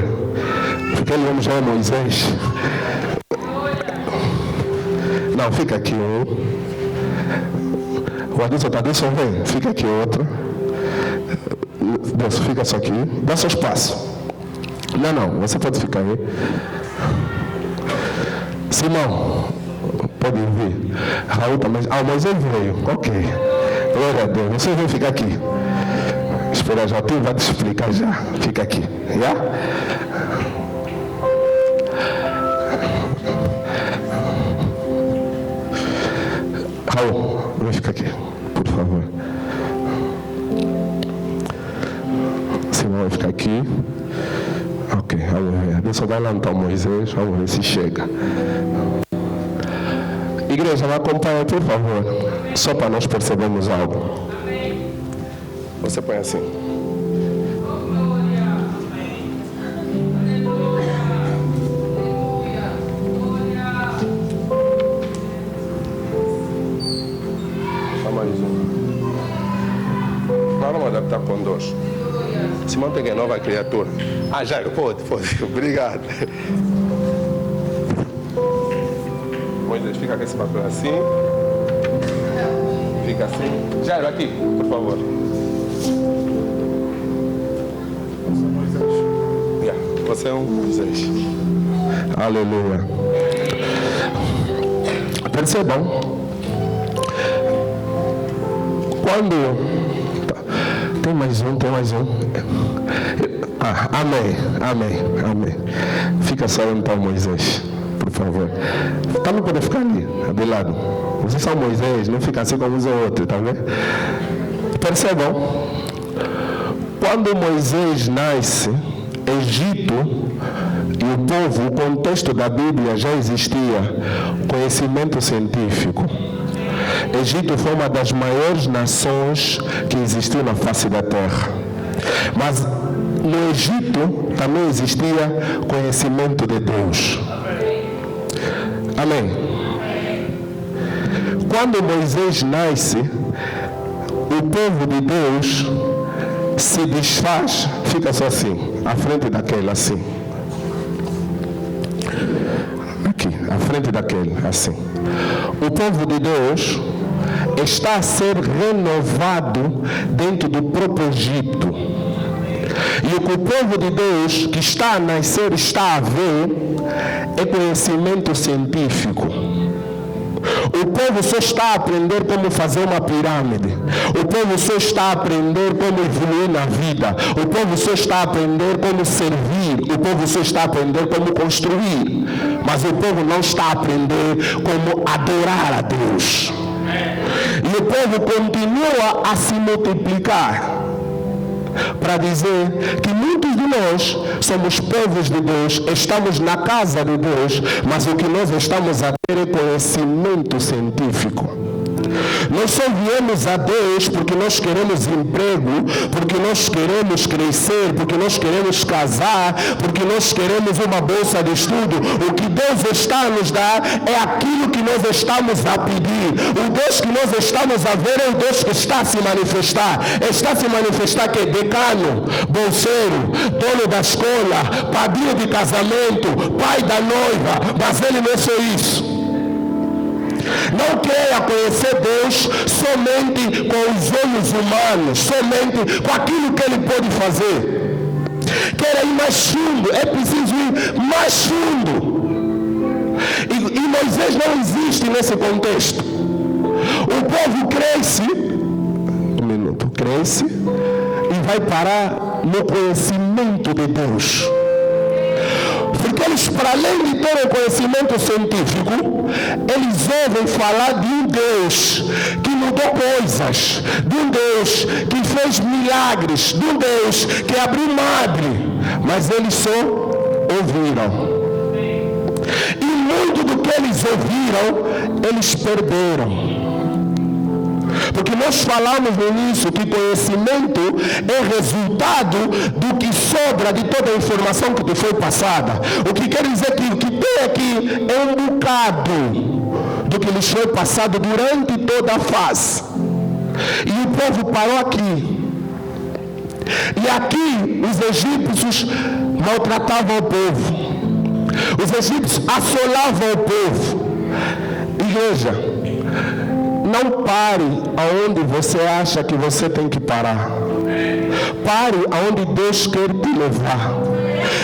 Speaker 1: Porque ele já é Moisés. Não, fica aqui um. O Adilson vem, fica aqui outro. Deus, fica só aqui. Dá seu espaço. Não, você pode ficar aí. Simão, pode vir. Raul também. Ah, o Moisés veio. Ok. Glória a Deus. Você vai ficar aqui. Espera, já vai te explicar já. Fica aqui. Já? Raul, vem ficar aqui, por favor. Simão vai ficar aqui. Ok, vamos ver. Deixa eu dar lá então Moisés, vamos ver se chega. Igreja, me acompanha, por favor. Só para nós percebermos algo. Você põe assim. Só mais um. Vamos adaptar com 2. Simão tem que é nova criatura. Ah, Jairo, pode. Obrigado. Moisés, fica com esse papel assim. Fica assim. Jairo, aqui, por favor. Você é um Moisés. Aleluia. Percebam. Quando... Tem mais um. Amém. Fica só então, Moisés, por favor. Também pode ficar ali, de lado. Vocês são Moisés, não fica assim como os outros, tá vendo? Percebam. Quando Moisés nasce, Egito e o povo, o contexto da Bíblia já existia conhecimento científico. Egito foi uma das maiores nações que existiu na face da terra. Mas no Egito também existia conhecimento de Deus. Amém. Quando Moisés nasce, o povo de Deus se desfaz, fica só assim, à frente daquele, assim. Aqui, à frente daquele, assim. O povo de Deus está a ser renovado dentro do próprio Egito. E o que o povo de Deus que está a nascer está a ver é conhecimento científico. O povo só está a aprender como fazer uma pirâmide. O povo só está a aprender como evoluir na vida. O povo só está a aprender como servir. O povo só está a aprender como construir. Mas o povo não está a aprender como adorar a Deus. E o povo continua a se multiplicar. Para dizer que muitos de nós somos povos de Deus, estamos na casa de Deus, mas o que nós estamos a ter é conhecimento científico. Nós só viemos a Deus porque nós queremos emprego, porque nós queremos crescer, porque nós queremos casar, porque nós queremos uma bolsa de estudo. O que Deus está a nos dar é aquilo que nós estamos a pedir. O Deus que nós estamos a ver é o Deus que está a se manifestar. Está a se manifestar que é decano, bolseiro, dono da escola, padrinho de casamento, pai da noiva, mas ele não é só isso. Não queira conhecer Deus somente com os olhos humanos, somente com aquilo que Ele pode fazer. Queira ir mais fundo, é preciso ir mais fundo. E Moisés não existe nesse contexto. O povo cresce, cresce e vai parar no conhecimento de Deus. Porque eles, para além de ter o conhecimento científico, eles ouvem falar de um Deus que mudou coisas, de um Deus que fez milagres, de um Deus que abriu madre, mas eles só ouviram. E muito do que eles ouviram, eles perderam. Porque nós falamos no início que conhecimento é resultado do que sobra de toda a informação que te foi passada. O que quer dizer que o que tem aqui é um bocado do que lhes foi passado durante toda a fase. E o povo parou aqui. E aqui os egípcios maltratavam o povo. Os egípcios assolavam o povo. Igreja, não pare aonde você acha que você tem que parar. Pare aonde Deus quer te levar.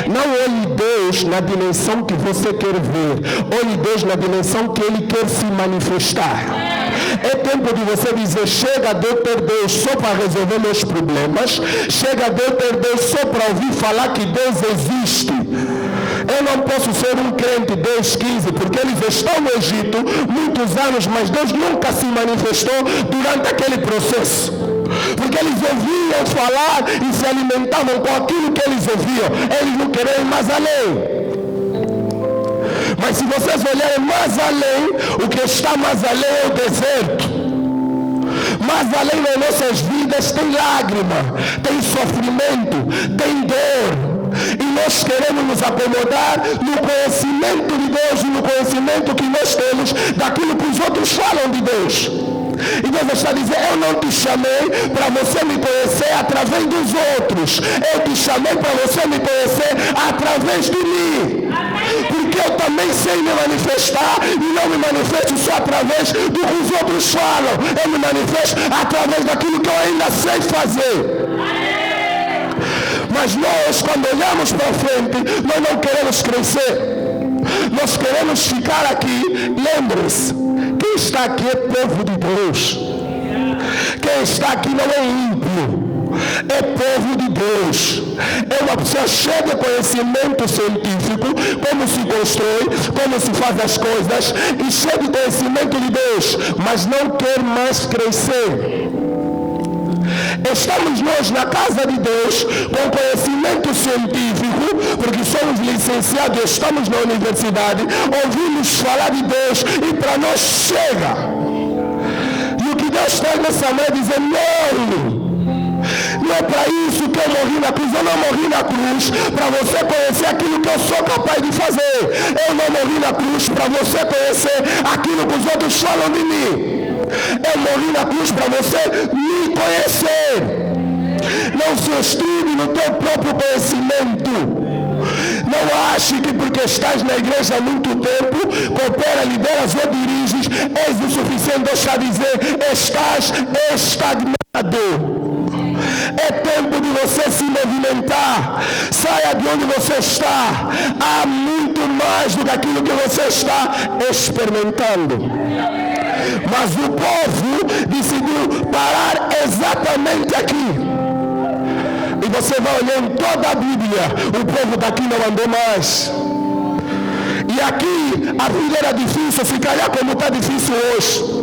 Speaker 1: Não olhe Deus na dimensão que você quer ver. Olhe Deus na dimensão que Ele quer se manifestar. É tempo de você dizer, chega de eu ter Deus só para resolver meus problemas. Chega de eu ter Deus só para ouvir falar que Deus existe. Eu não posso ser um crente Deus 15, porque eles estão no Egito muitos anos, mas Deus nunca se manifestou durante aquele processo. Porque eles ouviam falar e se alimentavam com aquilo que eles ouviam. Eles não queriam ir mais além. Mas se vocês olharem mais além, o que está mais além é o deserto. Mais além das nossas vidas tem lágrima, tem sofrimento, tem dor. E nós queremos nos acomodar no conhecimento de Deus e no conhecimento que nós temos daquilo que os outros falam de Deus. E Deus está dizendo, eu não te chamei para você me conhecer através dos outros. Eu te chamei para você me conhecer através de mim. Porque eu também sei me manifestar e não me manifesto só através do que os outros falam. Eu me manifesto através daquilo que eu ainda sei fazer. Mas nós, quando olhamos para frente, nós não queremos crescer. Nós queremos ficar aqui. Lembre-se, quem está aqui é povo de Deus. Quem está aqui não é ímpio. É povo de Deus. É uma pessoa cheia de conhecimento científico, como se constrói, como se faz as coisas, e cheia de conhecimento de Deus, mas não quer mais crescer. Estamos nós na casa de Deus com conhecimento científico, porque somos licenciados, estamos na universidade, ouvimos falar de Deus e para nós chega. E o que Deus traz nessa manhã é dizer, não é para isso que eu morri na cruz. Eu não morri na cruz para você conhecer aquilo que eu sou capaz de fazer. Eu não morri na cruz para você conhecer aquilo que os outros falam de mim. Eu morri na cruz para você me conhecer. Não se estude no teu próprio conhecimento. Não ache que porque estás na igreja há muito tempo, coopera, lideras ou diriges, és o suficiente. Deixa eu dizer, estás estagnado. É tempo de você se movimentar. Saia de onde você está. Há muito mais do que aquilo que você está experimentando. Mas o povo decidiu parar exatamente aqui. E você vai olhar em toda a Bíblia, o povo daqui não andou mais. E aqui a vida era difícil, se calhar como está difícil hoje.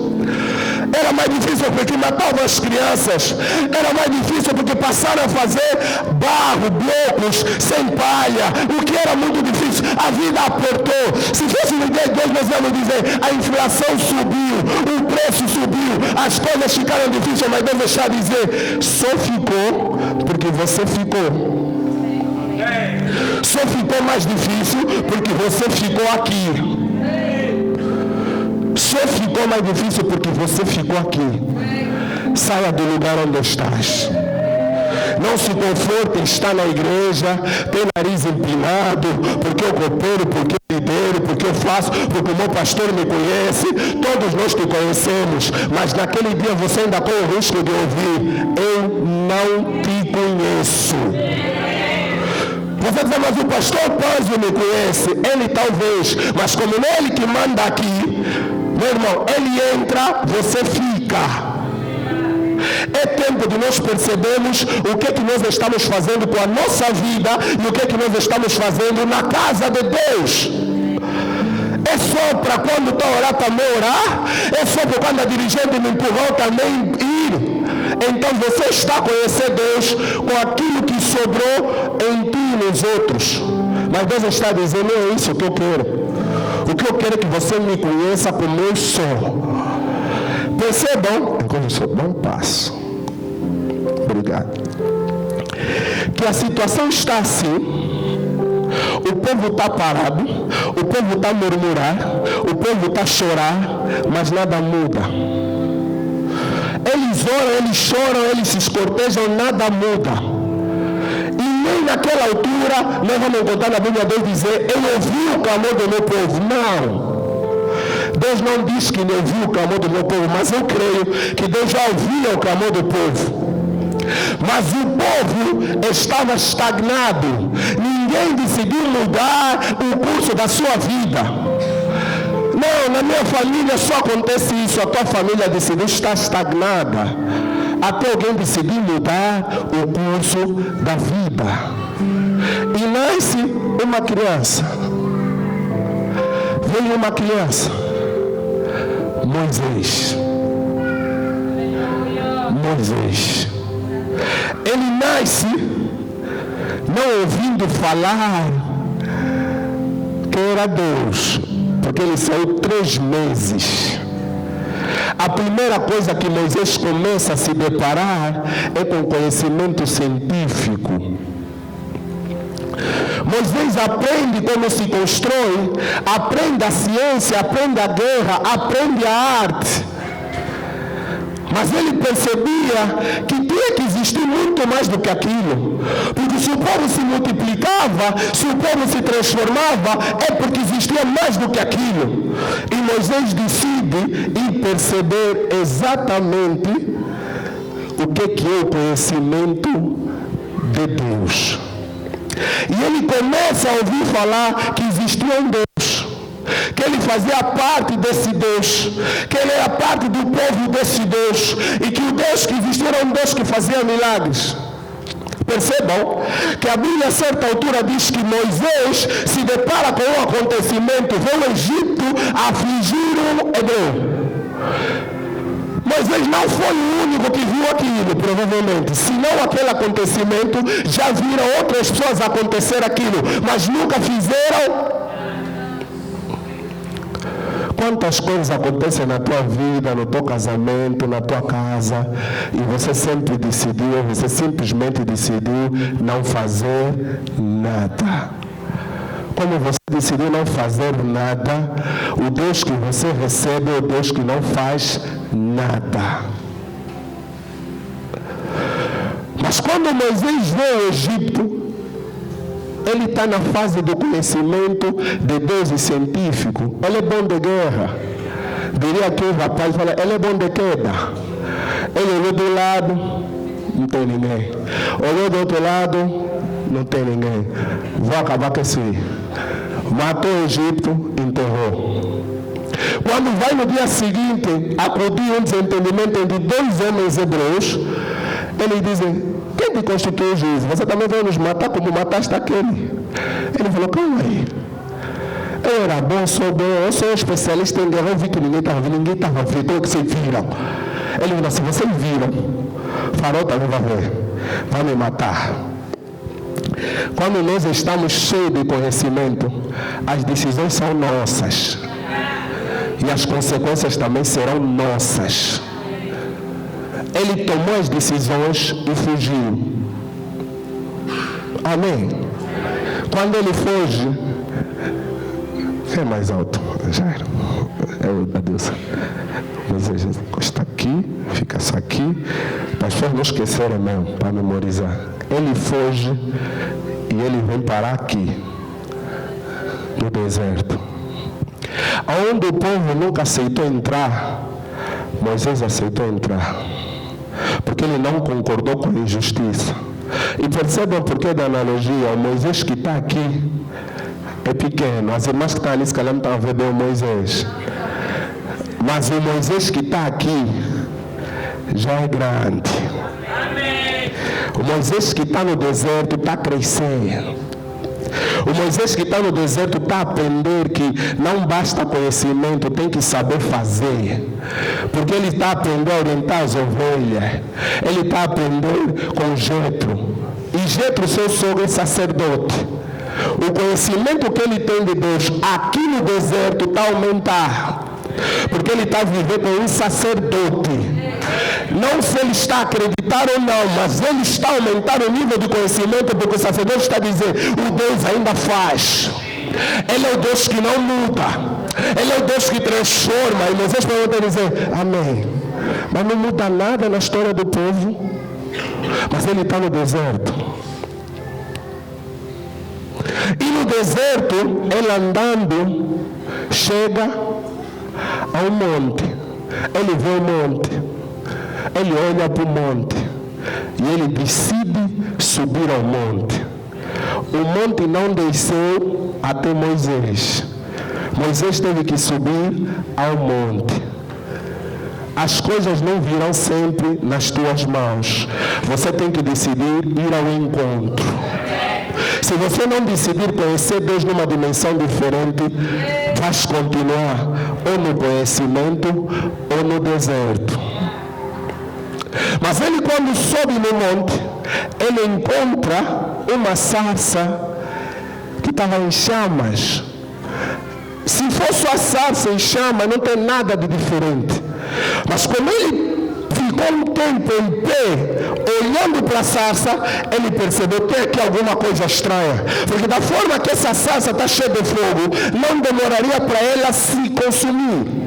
Speaker 1: Era mais difícil porque matavam as crianças. Era mais difícil porque passaram a fazer barro, blocos, sem palha. O que era muito difícil. A vida apertou. Se fosse no dia de Deus, nós vamos dizer, a inflação subiu, o preço subiu, as coisas ficaram difíceis, mas Deus deixar dizer, só ficou porque você ficou. Só ficou mais difícil porque você ficou aqui. Só ficou mais difícil porque você ficou aqui. Saia do lugar onde estás. Não se conforte em estar na igreja, ter nariz empinado, porque eu coopero, porque eu lidero, porque eu faço, porque o meu pastor me conhece. Todos nós te conhecemos, mas naquele dia você ainda corre o risco de ouvir, eu não te conheço. Você diz, mas o pastor Pânzio me conhece. Ele talvez, mas como não é ele que manda aqui, meu irmão, ele entra, você fica. É tempo de nós percebermos o que é que nós estamos fazendo com a nossa vida e o que é que nós estamos fazendo na casa de Deus. É só para quando está a orar também orar? É só para quando a dirigente me empurrou também ir? Então você está a conhecer Deus com aquilo que sobrou em ti e nos outros. Mas Deus está dizendo, não é isso que eu quero. O que eu quero é que você me conheça como eu sou. Percebam, quando eu sou bom passo. Obrigado. Que a situação está assim. O povo está parado. O povo está a murmurar. O povo está a chorar. Mas nada muda. Eles oram, eles choram, eles se escortejam, nada muda. E nem naquela altura nós vamos encontrar na Bíblia Deus dizer, eu ouvi o clamor do meu povo. Não. Deus não diz que ele ouviu o clamor do meu povo, mas eu creio que Deus já ouvia o clamor do povo. Mas o povo estava estagnado. Ninguém decidiu mudar o curso da sua vida. Não, na minha família só acontece isso. A tua família decidiu estar estagnada. Até alguém decidir mudar o curso da vida. E nasce uma criança. Veio uma criança. Moisés. Ele nasce não ouvindo falar que era Deus, porque ele saiu 3 meses. A primeira coisa que Moisés começa a se deparar é com conhecimento científico. Moisés aprende como se constrói, aprende a ciência, aprende a guerra, aprende a arte. Mas ele percebia que tinha que existir muito mais do que aquilo. Porque se o povo se multiplicava, se o povo se transformava, é porque existia mais do que aquilo. E Moisés decide ir perceber exatamente o que é o conhecimento de Deus. E ele começa a ouvir falar que existia um Deus, que ele fazia parte desse Deus, que ele era parte do povo desse Deus, e que o Deus que existia era um Deus que fazia milagres. Percebam que a Bíblia a certa altura diz que Moisés se depara com um acontecimento, vê o Egito afligir um hebreu. Moisés não foi o único que viu aquilo, provavelmente. Se não aquele acontecimento, já viram outras pessoas acontecer aquilo, mas nunca fizeram. Quantas coisas acontecem na tua vida, no teu casamento, na tua casa, e você sempre decidiu, você simplesmente decidiu não fazer nada. Como você decidiu não fazer nada, o Deus que você recebe é o Deus que não faz nada. Mas quando Moisés vê o Egito, ele está na fase do conhecimento de Deus e científico. Ele é bom de guerra. Diria que o rapaz fala, ele é bom de queda. Ele olhou do lado, não tem ninguém. Olhou do outro lado, não tem ninguém. Vou acabar com esse. Matou o Egito, enterrou. Quando vai no dia seguinte, acudiu um desentendimento entre dois homens hebreus, eles dizem, quem te constituiu juízo? Você também vai nos matar como mataste aquele. Ele falou, calma aí. Eu era bom, sou bom, eu sou especialista em guerra, eu vi que ninguém estava vendo, então o que vocês viram? Ele falou, se vocês viram, Faraó também vai ver, vai me matar. Quando nós estamos cheios de conhecimento, as decisões são nossas. E as consequências também serão nossas. Ele tomou as decisões e fugiu. Amém? Quando ele foge, é mais alto, Jairo. Adeus. Moisés está aqui, fica só aqui, para as pessoas não esquecerem mesmo, para memorizar. Ele foge e ele vem parar aqui, no deserto. Onde o povo nunca aceitou entrar, Moisés aceitou entrar. Porque ele não concordou com a injustiça. E percebam o porquê da analogia. O Moisés que está aqui é pequeno. As irmãs que estão ali, se calhar não estão a ver bem o Moisés. Mas o Moisés que está aqui já é grande. O Moisés que está no deserto está crescendo. O Moisés que está no deserto está a aprender que não basta conhecimento, tem que saber fazer. Porque ele está a aprender a orientar as ovelhas. Ele está a aprender com Jetro. E Jetro, seu sogro, é sacerdote. O conhecimento que ele tem de Deus aqui no deserto está a aumentar. Porque ele está a viver com um sacerdote. Não se ele está a acreditar ou não, mas ele está a aumentar o nível de conhecimento, porque o sacerdote está a dizer, o Deus ainda faz. Ele é o Deus que não muda. Ele é o Deus que transforma. E Moisés pode dizer, amém. Mas não muda nada na história do povo. Mas ele está no deserto. E no deserto, ele andando, chega a um monte. Ele vê o monte. Ele olha para o monte e ele decide subir ao monte. O monte não desceu até Moisés. Moisés teve que subir ao monte. As coisas não virão sempre nas tuas mãos. Você tem que decidir ir ao encontro. Se você não decidir conhecer Deus numa dimensão diferente, vais continuar ou no conhecimento ou no deserto. Mas ele, quando sobe no monte, ele encontra uma sarça que estava em chamas. Se fosse a sarça em chamas, não tem nada de diferente. Mas como ele ficou um tempo em pé, olhando para a sarça, ele percebeu que tem aqui alguma coisa estranha. Porque da forma que essa sarça está cheia de fogo, não demoraria para ela se consumir.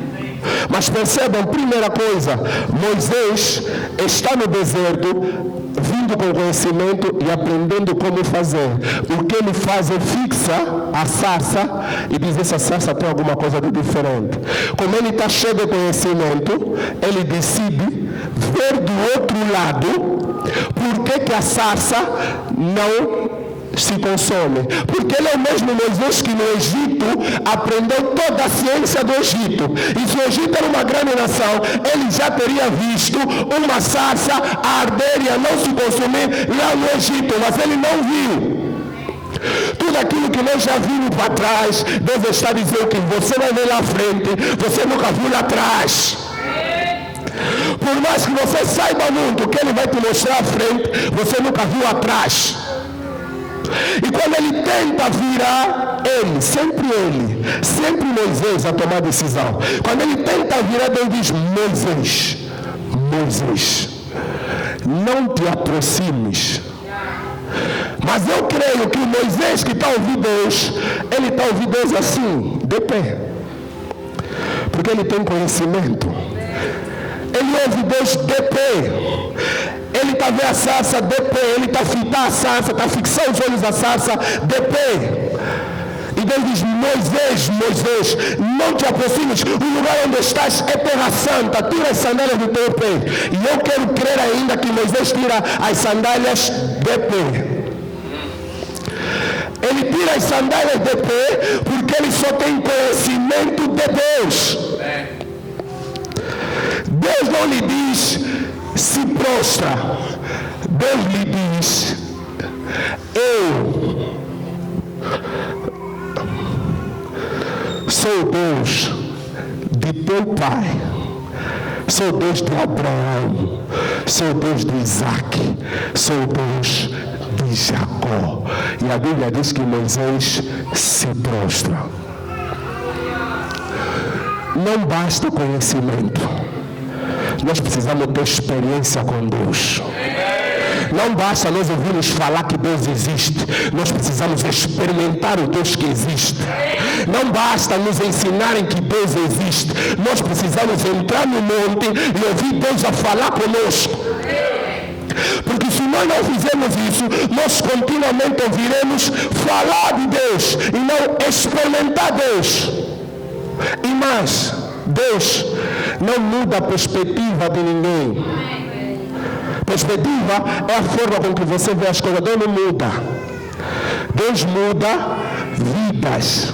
Speaker 1: Mas percebam, primeira coisa, Moisés está no deserto, vindo com conhecimento e aprendendo como fazer. O que ele faz é fixa a sarça e diz: essa sarça tem alguma coisa de diferente. Como ele está cheio de conhecimento, ele decide ver do outro lado por que a sarça não se consome. Porque ele é o mesmo Moisés que no Egito aprendeu toda a ciência do Egito. E se o Egito era uma grande nação, ele já teria visto uma sarça a arder e a não se consumir lá no Egito, mas ele não viu. Tudo aquilo que nós já vimos para trás, Deus está dizendo que você vai ver lá à frente, você nunca viu lá atrás. Por mais que você saiba muito o que ele vai te mostrar à frente, você nunca viu atrás. E quando ele tenta virar, sempre Moisés a tomar decisão. Quando ele tenta virar, Deus diz: Moisés, não te aproximes. Mas eu creio que o Moisés que está ouvindo Deus, ele está ouvindo Deus assim, de pé. Porque ele tem conhecimento. Ele ouve Deus de pé. Ele está vendo a sarça de pé, ele está fitando a sarça, está fixando os olhos da sarça de pé. E Deus diz: Moisés, não te aproximes, o lugar onde estás é terra santa, tira as sandálias do teu pé. E eu quero crer ainda que Moisés tira as sandálias de pé. Ele tira as sandálias de pé porque ele só tem conhecimento de Deus. Deus não lhe diz: se prostra. Deus lhe diz: eu sou Deus de teu pai, sou Deus de Abraão, sou Deus de Isaac, sou Deus de Jacó. E a Bíblia diz que Moisés se prostra. Não basta conhecimento, nós precisamos ter experiência com Deus. Não basta nós ouvirmos falar que Deus existe, nós precisamos experimentar o Deus que existe. Não basta nos ensinarem que Deus existe, nós precisamos entrar no monte e ouvir Deus a falar conosco. Porque se nós não fizermos isso, nós continuamente ouviremos falar de Deus e não experimentar Deus. E mais, Deus não muda a perspectiva de ninguém. Perspectiva é a forma com que você vê as coisas. Deus não muda. Deus muda vidas.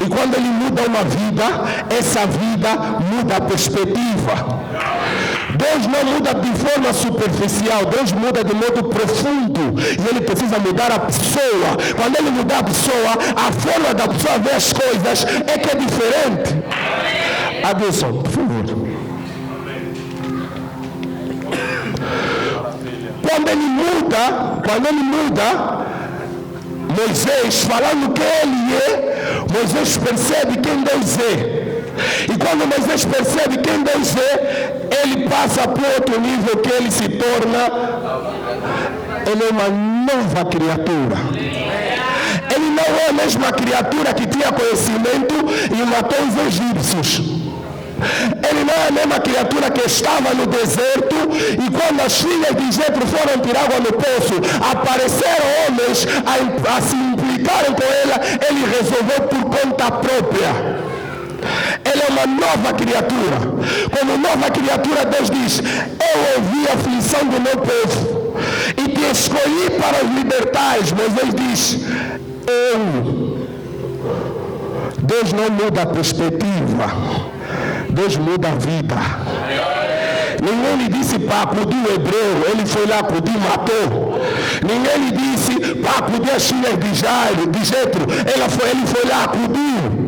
Speaker 1: E quando Ele muda uma vida, essa vida muda a perspectiva. Deus não muda de forma superficial, Deus muda de modo profundo. E Ele precisa mudar a pessoa. Quando Ele mudar a pessoa, a forma da pessoa ver as coisas é que é diferente. Adilson, por favor. Quando ele muda, Moisés, falando que ele é, Moisés percebe quem Deus é. E quando Moisés percebe quem Deus é, ele passa para outro nível que ele se torna, ele é uma nova criatura. Ele não é a mesma criatura que tinha conhecimento e matou os egípcios. Ele não é a mesma criatura que estava no deserto e quando as filhas de Jetro foram tirar água no poço, apareceram homens a se implicarem com ela, ele resolveu por conta própria. Ele é uma nova criatura. Como nova criatura, Deus diz: eu ouvi a aflição do meu povo e te escolhi para os libertares. Moisés diz: Deus não muda a perspectiva, Deus muda a vida. Ninguém lhe disse para acudir o hebreu, ele foi lá acudir e matou. Ninguém lhe disse para acudir as filhas de Jetro, ele foi lá acudir.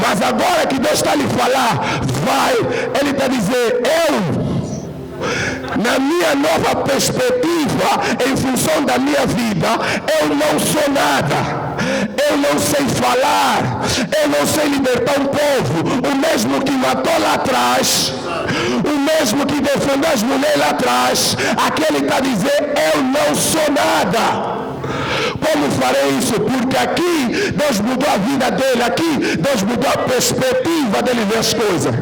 Speaker 1: Mas agora que Deus está lhe falar, vai, ele está dizendo: na minha nova perspectiva, em função da minha vida, eu não sou nada. Eu não sei falar, eu não sei libertar um povo. O mesmo que matou lá atrás, o mesmo que defendeu as mulheres lá atrás, aquele está dizendo: eu não sou nada. Como farei isso? Porque aqui Deus mudou a vida dele, aqui Deus mudou a perspectiva dele ver as coisas.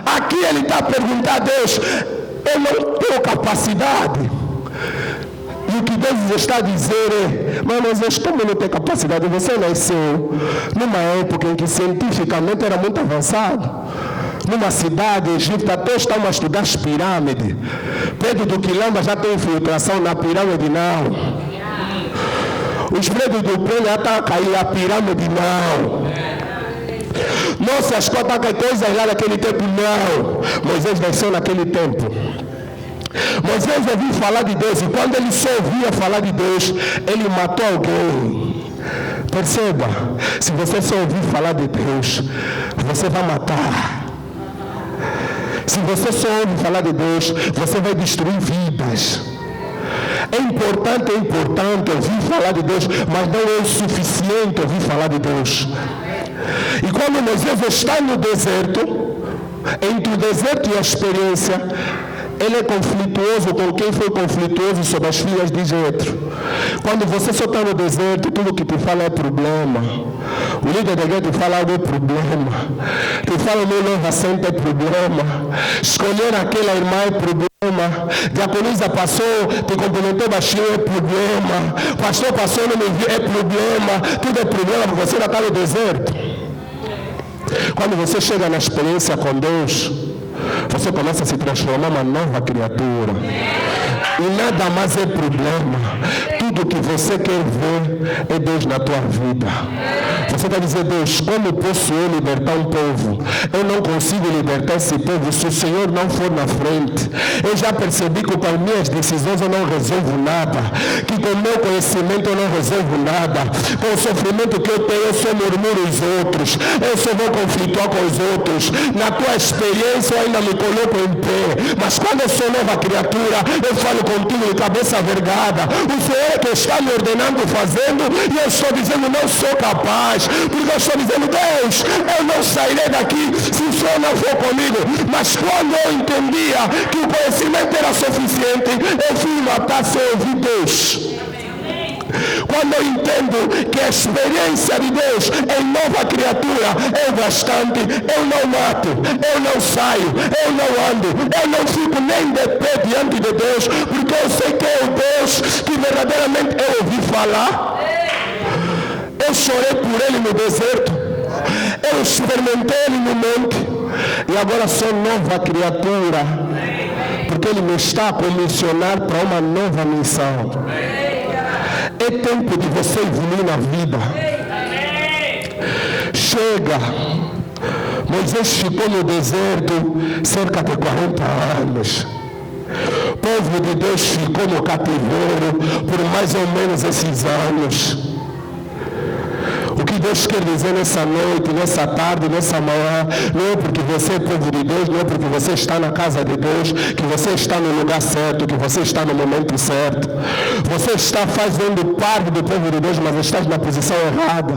Speaker 1: Aqui ele está a perguntar a Deus, eu não tenho capacidade. E o que Deus está a dizer é, mas Moisés, como não tem capacidade? Você nasceu numa época em que cientificamente era muito avançado. Numa cidade egípcia, até estão a estudar as pirâmides. Pedro do Quilamba já tem infiltração na pirâmide, não. Os prédios do Pedro já estão a cair, a pirâmide, não. Nossa, as coisas coisas lá naquele tempo, não. Moisés venceu naquele tempo. Moisés ouviu falar de Deus, e quando ele só ouvia falar de Deus, ele matou alguém. Perceba, se você só ouvir falar de Deus, você vai matar. Se você só ouve falar de Deus, você vai destruir vidas. É importante ouvir falar de Deus, mas não é o suficiente ouvir falar de Deus. E quando Moisés está no deserto, entre o deserto e a experiência, ele é conflituoso com quem foi conflituoso sobre as filhas de Jetro. Quando você só está no deserto, tudo que te fala é problema. O líder da igreja te fala algo é problema. Te fala o meu novo assento é problema. Escolher aquela irmã é problema. Diaconisa passou, te cumprimentou baixinho é problema. Pastor passou, não me viu, é problema. Tudo é problema porque você ainda está no deserto. Quando você chega na experiência com Deus, você começa a se transformar uma nova criatura. E nada mais é problema. Tudo que você quer ver é Deus na tua vida. Você vai dizer, Deus, como posso eu libertar um povo? Eu não consigo libertar esse povo se o Senhor não for na frente. Eu já percebi que com as minhas decisões eu não resolvo nada. Que com o meu conhecimento eu não resolvo nada. Com o sofrimento que eu tenho, eu só murmuro os outros. Eu só vou conflituar com os outros. Na tua experiência eu ainda me coloco em pé. Mas quando eu sou nova criatura, eu falo contigo de cabeça vergada. O Senhor é que está me ordenando, fazendo, e eu estou dizendo, não sou capaz. Porque eu estou dizendo, Deus, eu não sairei daqui se o Senhor não for comigo. Mas quando eu entendia que o conhecimento era suficiente, eu fui matar sem ouvir Deus. Quando eu entendo que a experiência de Deus em nova criatura é bastante, eu não mato, eu não saio, eu não ando, eu não fico nem de pé diante de Deus, porque eu sei que é o Deus que verdadeiramente eu ouvi falar. Eu chorei por ele no deserto, eu experimentei ele no monte, e agora sou nova criatura, porque ele me está a comissionar para uma nova missão. É tempo de você evoluir na vida. Chega. Moisés ficou no deserto cerca de 40 anos. O povo de Deus ficou no cativeiro por mais ou menos esses anos. O que Deus quer dizer nessa noite, nessa tarde, nessa manhã, não é porque você é povo de Deus, não é porque você está na casa de Deus, que você está no lugar certo, que você está no momento certo. Você está fazendo parte do povo de Deus, mas está na posição errada.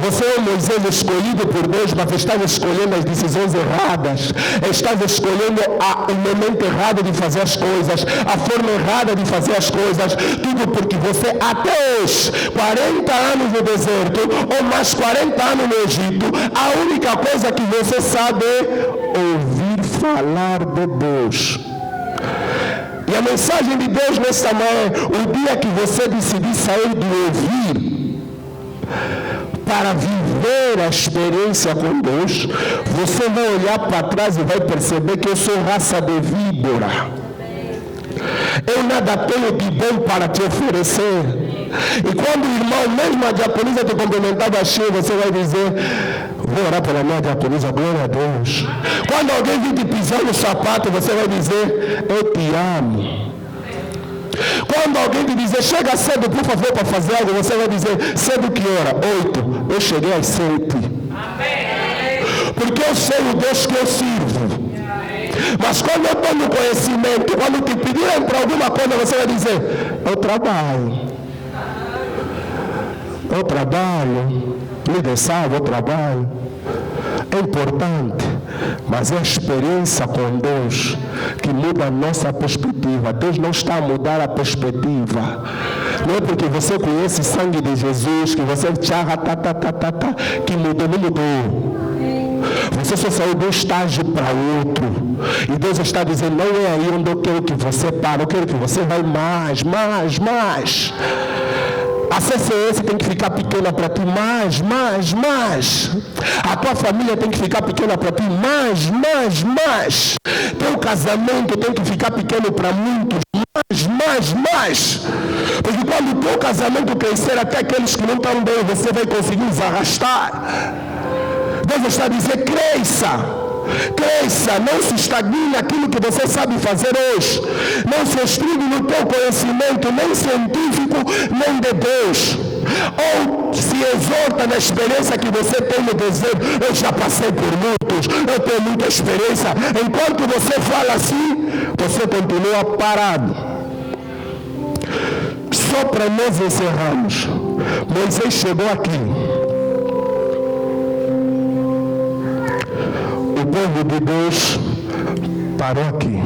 Speaker 1: Você é o Moisés escolhido por Deus, mas estás escolhendo as decisões erradas. Estás escolhendo o momento errado de fazer as coisas, a forma errada de fazer as coisas. Tudo porque você, até os 40 anos no deserto, ou mais 40 anos no Egito, a única coisa que você sabe é ouvir falar de Deus. E a mensagem de Deus nesta manhã, o dia que você decidir sair do ouvir para viver a experiência com Deus, você vai olhar para trás e vai perceber que eu sou raça de víbora. Eu nada tenho de bom para te oferecer. E quando o irmão, mesmo a diaconisa te cumprimentar baixinho, você vai dizer, vou orar pela minha diaconisa, glória a Deus. Quando alguém vir te pisar no sapato, você vai dizer, eu te amo. Quando alguém te dizer, chega cedo, por favor, para fazer algo, você vai dizer, cedo que hora? 8. Eu cheguei às 7. Porque eu sei o Deus que eu sirvo. Mas quando eu estou no conhecimento, quando te pedirem para alguma coisa, você vai dizer, eu trabalho. Eu trabalho. Líder sabe, eu trabalho. É importante, mas é a experiência com Deus que muda a nossa perspectiva. Deus não está a mudar a perspectiva. Não é porque você conhece o sangue de Jesus que você que mudou, não mudou. Você só saiu de um estágio para outro. E Deus está dizendo, não é aí onde eu quero que você pare, eu quero que você vai mais. A CCS tem que ficar pequena para ti, mais. A tua família tem que ficar pequena para ti, mais. Teu casamento tem que ficar pequeno para muitos, mais. Porque quando o teu casamento crescer, até aqueles que não estão bem, você vai conseguir os arrastar. Deus está a dizer, cresça, não se estagne naquilo que você sabe fazer hoje. Não se estrigue no teu conhecimento, nem científico, nem de Deus. Ou se exorta na experiência que você tem no desejo. Eu já passei por muitos, eu tenho muita experiência. Enquanto você fala assim, você continua parado. Só para nós encerrarmos. Moisés chegou aqui. O povo de Deus parou aqui.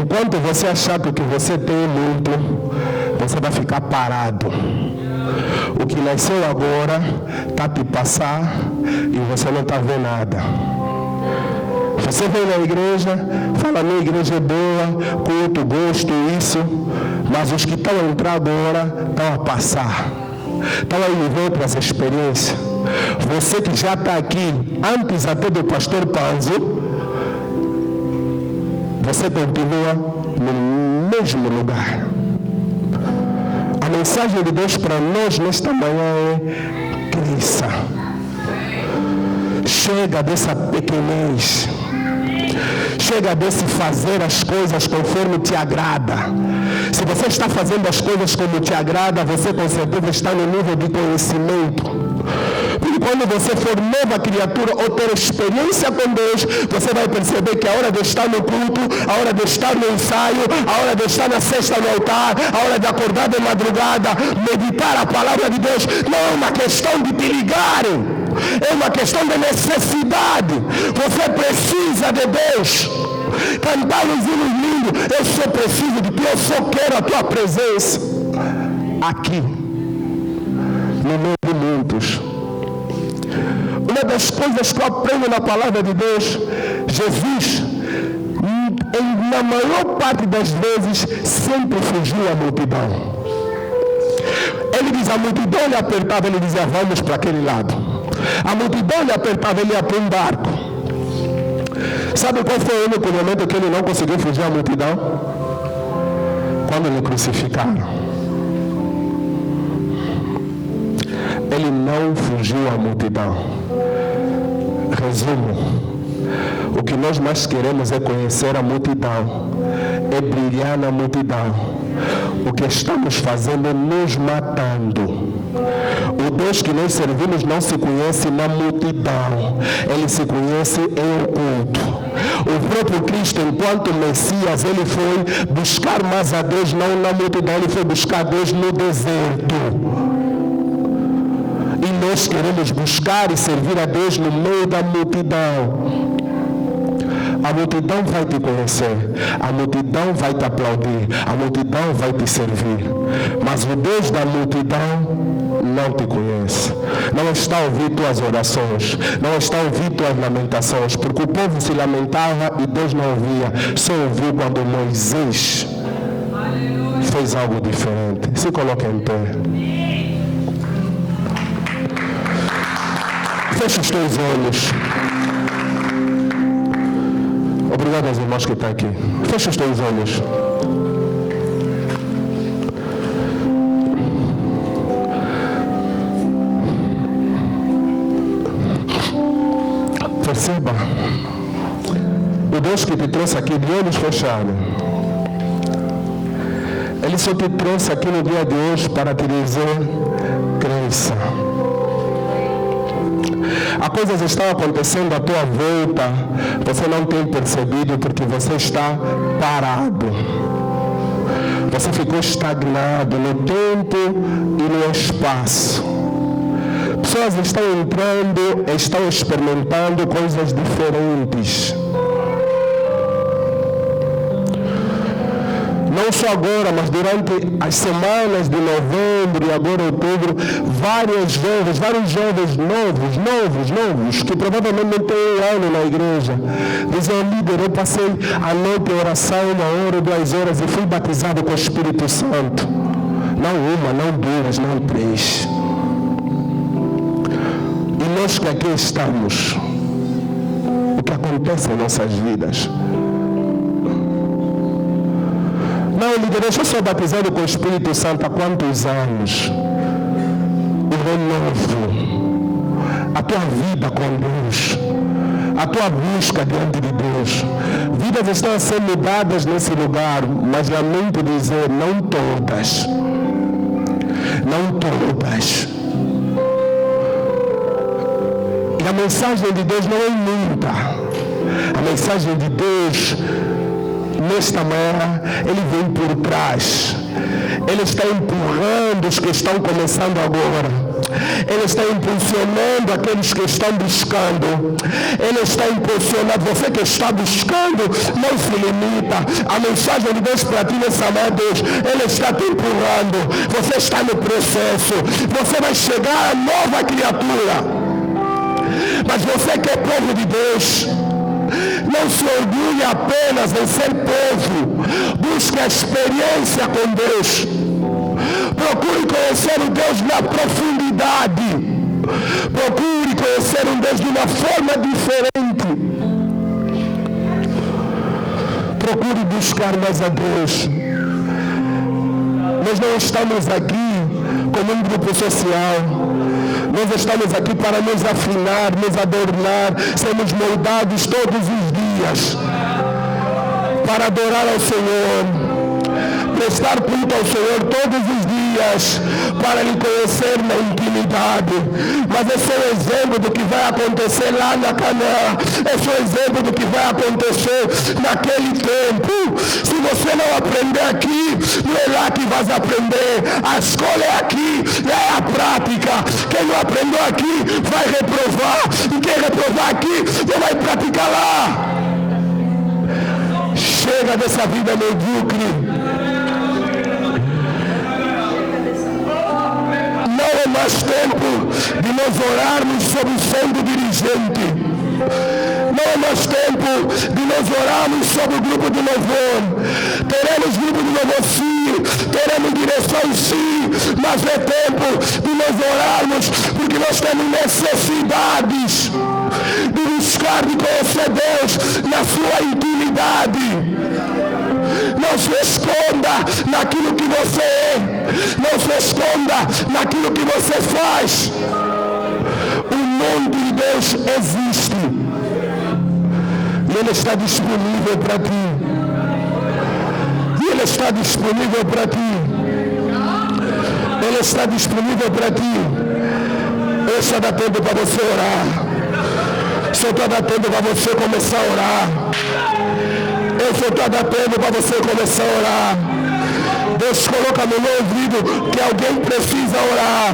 Speaker 1: Enquanto você achar que o que você tem é muito, você vai ficar parado. O que nasceu agora está a te passar e você não está vendo nada. Você vem na igreja, fala, minha igreja é boa, culto, gosto, isso, mas os que estão a entrar agora estão a passar. Estão a viver outras experiências. Você que já está aqui, antes até do pastor Panzo, você continua no mesmo lugar. A mensagem de Deus para nós nesta manhã é: cresça. Chega dessa pequenez. Chega desse fazer as coisas conforme te agrada. Se você está fazendo as coisas como te agrada, você com certeza está no nível de conhecimento. Porque quando você for nova criatura ou ter experiência com Deus, você vai perceber que a hora de estar no culto, a hora de estar no ensaio, a hora de estar na cesta no altar, a hora de acordar de madrugada, meditar a palavra de Deus, não é uma questão de te ligarem. É uma questão de necessidade. Você precisa de Deus. Cantar os hinos lindos. Eu só preciso de ti. Eu só quero a tua presença. Aqui. No meio de muitos. Uma das coisas que eu aprendo na palavra de Deus, Jesus, na maior parte das vezes, sempre fugiu à multidão. Ele diz, a multidão lhe apertava, ele dizia, vamos para aquele lado. A multidão lhe apertava, ele ia para um barco. Sabe qual foi o único momento que ele não conseguiu fugir à multidão? Quando ele crucificaram. Ele não fugiu à multidão. Resumo. O que nós mais queremos é conhecer a multidão. É brilhar na multidão. O que estamos fazendo é nos matando. O Deus que nós servimos não se conhece na multidão. Ele se conhece em oculto. O próprio Cristo, enquanto Messias, ele foi buscar mais a Deus, não na multidão, ele foi buscar a Deus no deserto. E nós queremos buscar e servir a Deus no meio da multidão. A multidão vai te conhecer, a multidão vai te aplaudir, a multidão vai te servir. Mas o Deus da multidão não te conhece. Não está a ouvir tuas orações, não está a ouvir tuas lamentações, porque o povo se lamentava e Deus não ouvia. Só ouviu quando Moisés fez algo diferente. Se coloque em pé. Feche os teus olhos. Obrigado aos irmãos que estão aqui. Feche os teus olhos. Perceba. O Deus que te trouxe aqui de olhos fechados, Ele só te trouxe aqui no dia de hoje para te dizer: cresça. Há coisas estão acontecendo à tua volta, você não tem percebido porque você está parado. Você ficou estagnado no tempo e no espaço. Pessoas estão entrando, estão experimentando coisas diferentes. não só agora, mas durante as semanas de novembro e agora outubro, vários jovens novos, que provavelmente não têm um ano na igreja, dizem: líder, eu passei a noite em oração, 1 hora, 2 horas, e fui batizado com o Espírito Santo. Não uma, não duas, não 3. E nós que aqui estamos, o que acontece em nossas vidas? Não, líder, eu sou batizado com o Espírito Santo há quantos anos? O renovo, a tua vida com Deus, a tua busca diante de Deus. Vidas estão a ser mudadas nesse lugar, mas lamento dizer, não todas. Não todas. E a mensagem de Deus não é muita. A mensagem de Deus, nesta manhã, Ele vem por trás. Ele está empurrando os que estão começando agora. Ele está impulsionando aqueles que estão buscando. Ele está impulsionando. Você que está buscando, não se limita. A mensagem de Deus para ti nessa manhã, Deus, Ele está te empurrando. Você está no processo. Você vai chegar a nova criatura. Mas você que é povo de Deus, não se orgulhe apenas em ser povo. Busque a experiência com Deus. Procure conhecer o Deus na profundidade. Procure conhecer um Deus de uma forma diferente. Procure buscar mais a Deus. Nós não estamos aqui como um grupo social. Nós estamos aqui para nos afinar, nos adornar, sermos moldados todos os dias para adorar ao Senhor, prestar culto ao Senhor todos os dias, para lhe conhecer na intimidade. Mas esse é o exemplo do que vai acontecer lá na Canaã. Esse é o exemplo do que vai acontecer naquele tempo. Se você não aprender aqui, não é lá que vai aprender. A escola é aqui, é a prática. Quem não aprendeu aqui vai reprovar. E quem reprovar aqui não vai praticar lá. Chega dessa vida medíocre. Não é mais tempo de nós orarmos sobre o centro dirigente. Não é mais tempo de nós orarmos sobre o grupo de louvor. Teremos grupo de louvor sim, teremos direção sim, mas é tempo de nós orarmos, porque nós temos necessidades de buscar, de conhecer Deus na sua intimidade. Não se esconda naquilo que você é. Não se esconda naquilo que você faz. O mundo de Deus existe. E Ele está disponível para ti. E Ele está disponível para ti. Ele está disponível para ti. Ele só dá tempo para você orar. Só dá tempo para você começar a orar. Eu só estou dando tempo para você começar a orar. Deus coloca no meu ouvido que alguém precisa orar.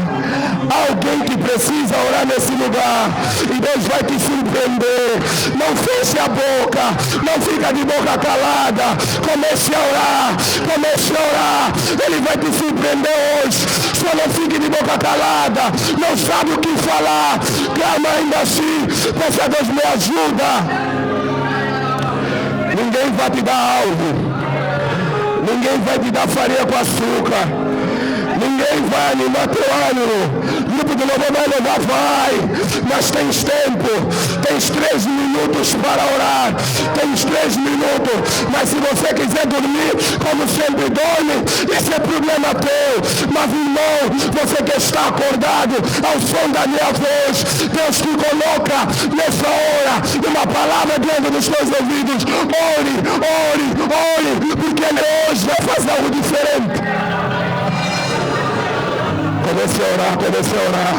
Speaker 1: Alguém que precisa orar nesse lugar. E Deus vai te surpreender. Não feche a boca. Não fica de boca calada. Comece a orar. Comece a orar. Ele vai te surpreender hoje. Só não fique de boca calada. Não sabe o que falar. Clama ainda assim. Peça, Deus me ajuda. Ninguém vai te dar algo. Ninguém vai te dar farinha com açúcar. Ninguém vai animar teu ânimo. Grupo de louvor vai levar, vai. Mas tens tempo. Tens 3 minutos para orar. Tens 3 minutos. Mas se você quiser dormir, como sempre dorme, esse é problema teu. Mas irmão, você que está acordado ao som da minha voz, Deus te coloca nessa hora uma palavra diante dos teus ouvidos. Ore, ore, ore, porque Ele hoje vai fazer algo diferente. Comece a orar, comece a orar.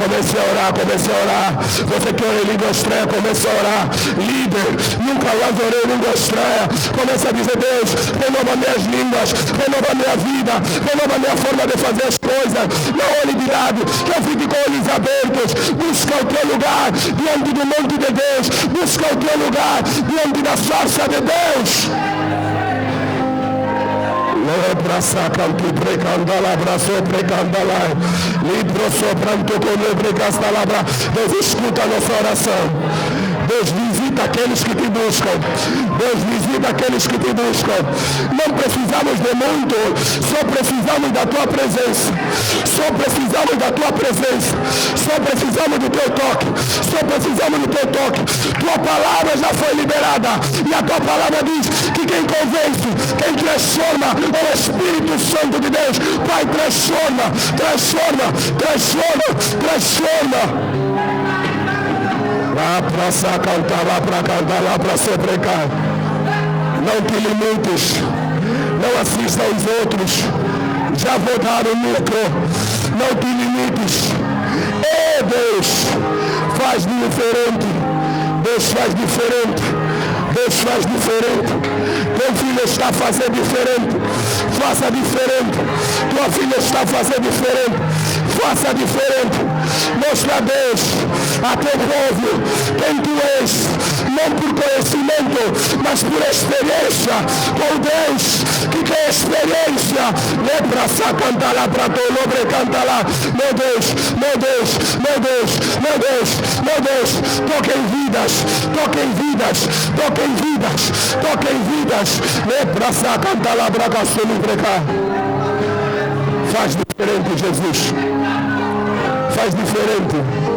Speaker 1: Comece a orar, comece a orar. Você que ora em língua estranha, comece a orar. Líder, nunca mais orei em língua estranha. Comece a dizer: Deus, renova minhas línguas, renova minha vida, renova minha forma de fazer as coisas. Não olhe de lado, não fique com olhos abertos. Busca o teu lugar diante do monte de Deus. Busca o teu lugar diante da sarça de Deus. Lebraça canti precandala, abraçou precandala, libro sopranto com lebrecastalabra. Deus escuta a nossa oração. Deus visita aqueles que te buscam. Deus visita aqueles que te buscam. Não precisamos de muito, só precisamos da tua presença. Só precisamos da tua presença. Só precisamos do teu toque. Só precisamos do teu toque. Tua palavra já foi liberada. E a tua palavra diz que quem convence, quem transforma é o Espírito Santo de Deus. Pai, transforma, transforma, transforma, transforma. Lá para cantar, lá para cantar, lá para se precar. Não te limites. Não assista aos outros. Já vou dar o micro. Não te limites. Deus faz diferente. Deus faz diferente. Deus faz diferente. Teu filho está a fazer diferente. Faça diferente. Tua filha está a fazer diferente. Faça diferente. Mostra a Deus, a teu povo, quem tu és. Não por conhecimento, mas por experiência. Com Deus que tem experiência. Lepra sacanta lá para teu nobre canta lá. Meu Deus, meu Deus, meu Deus, meu Deus, meu Deus. Toque em vidas, toque em vidas, toque em vidas, toque em vidas. Lepra sacanta lá para cá, faz diferente, Jesus. Faz diferente.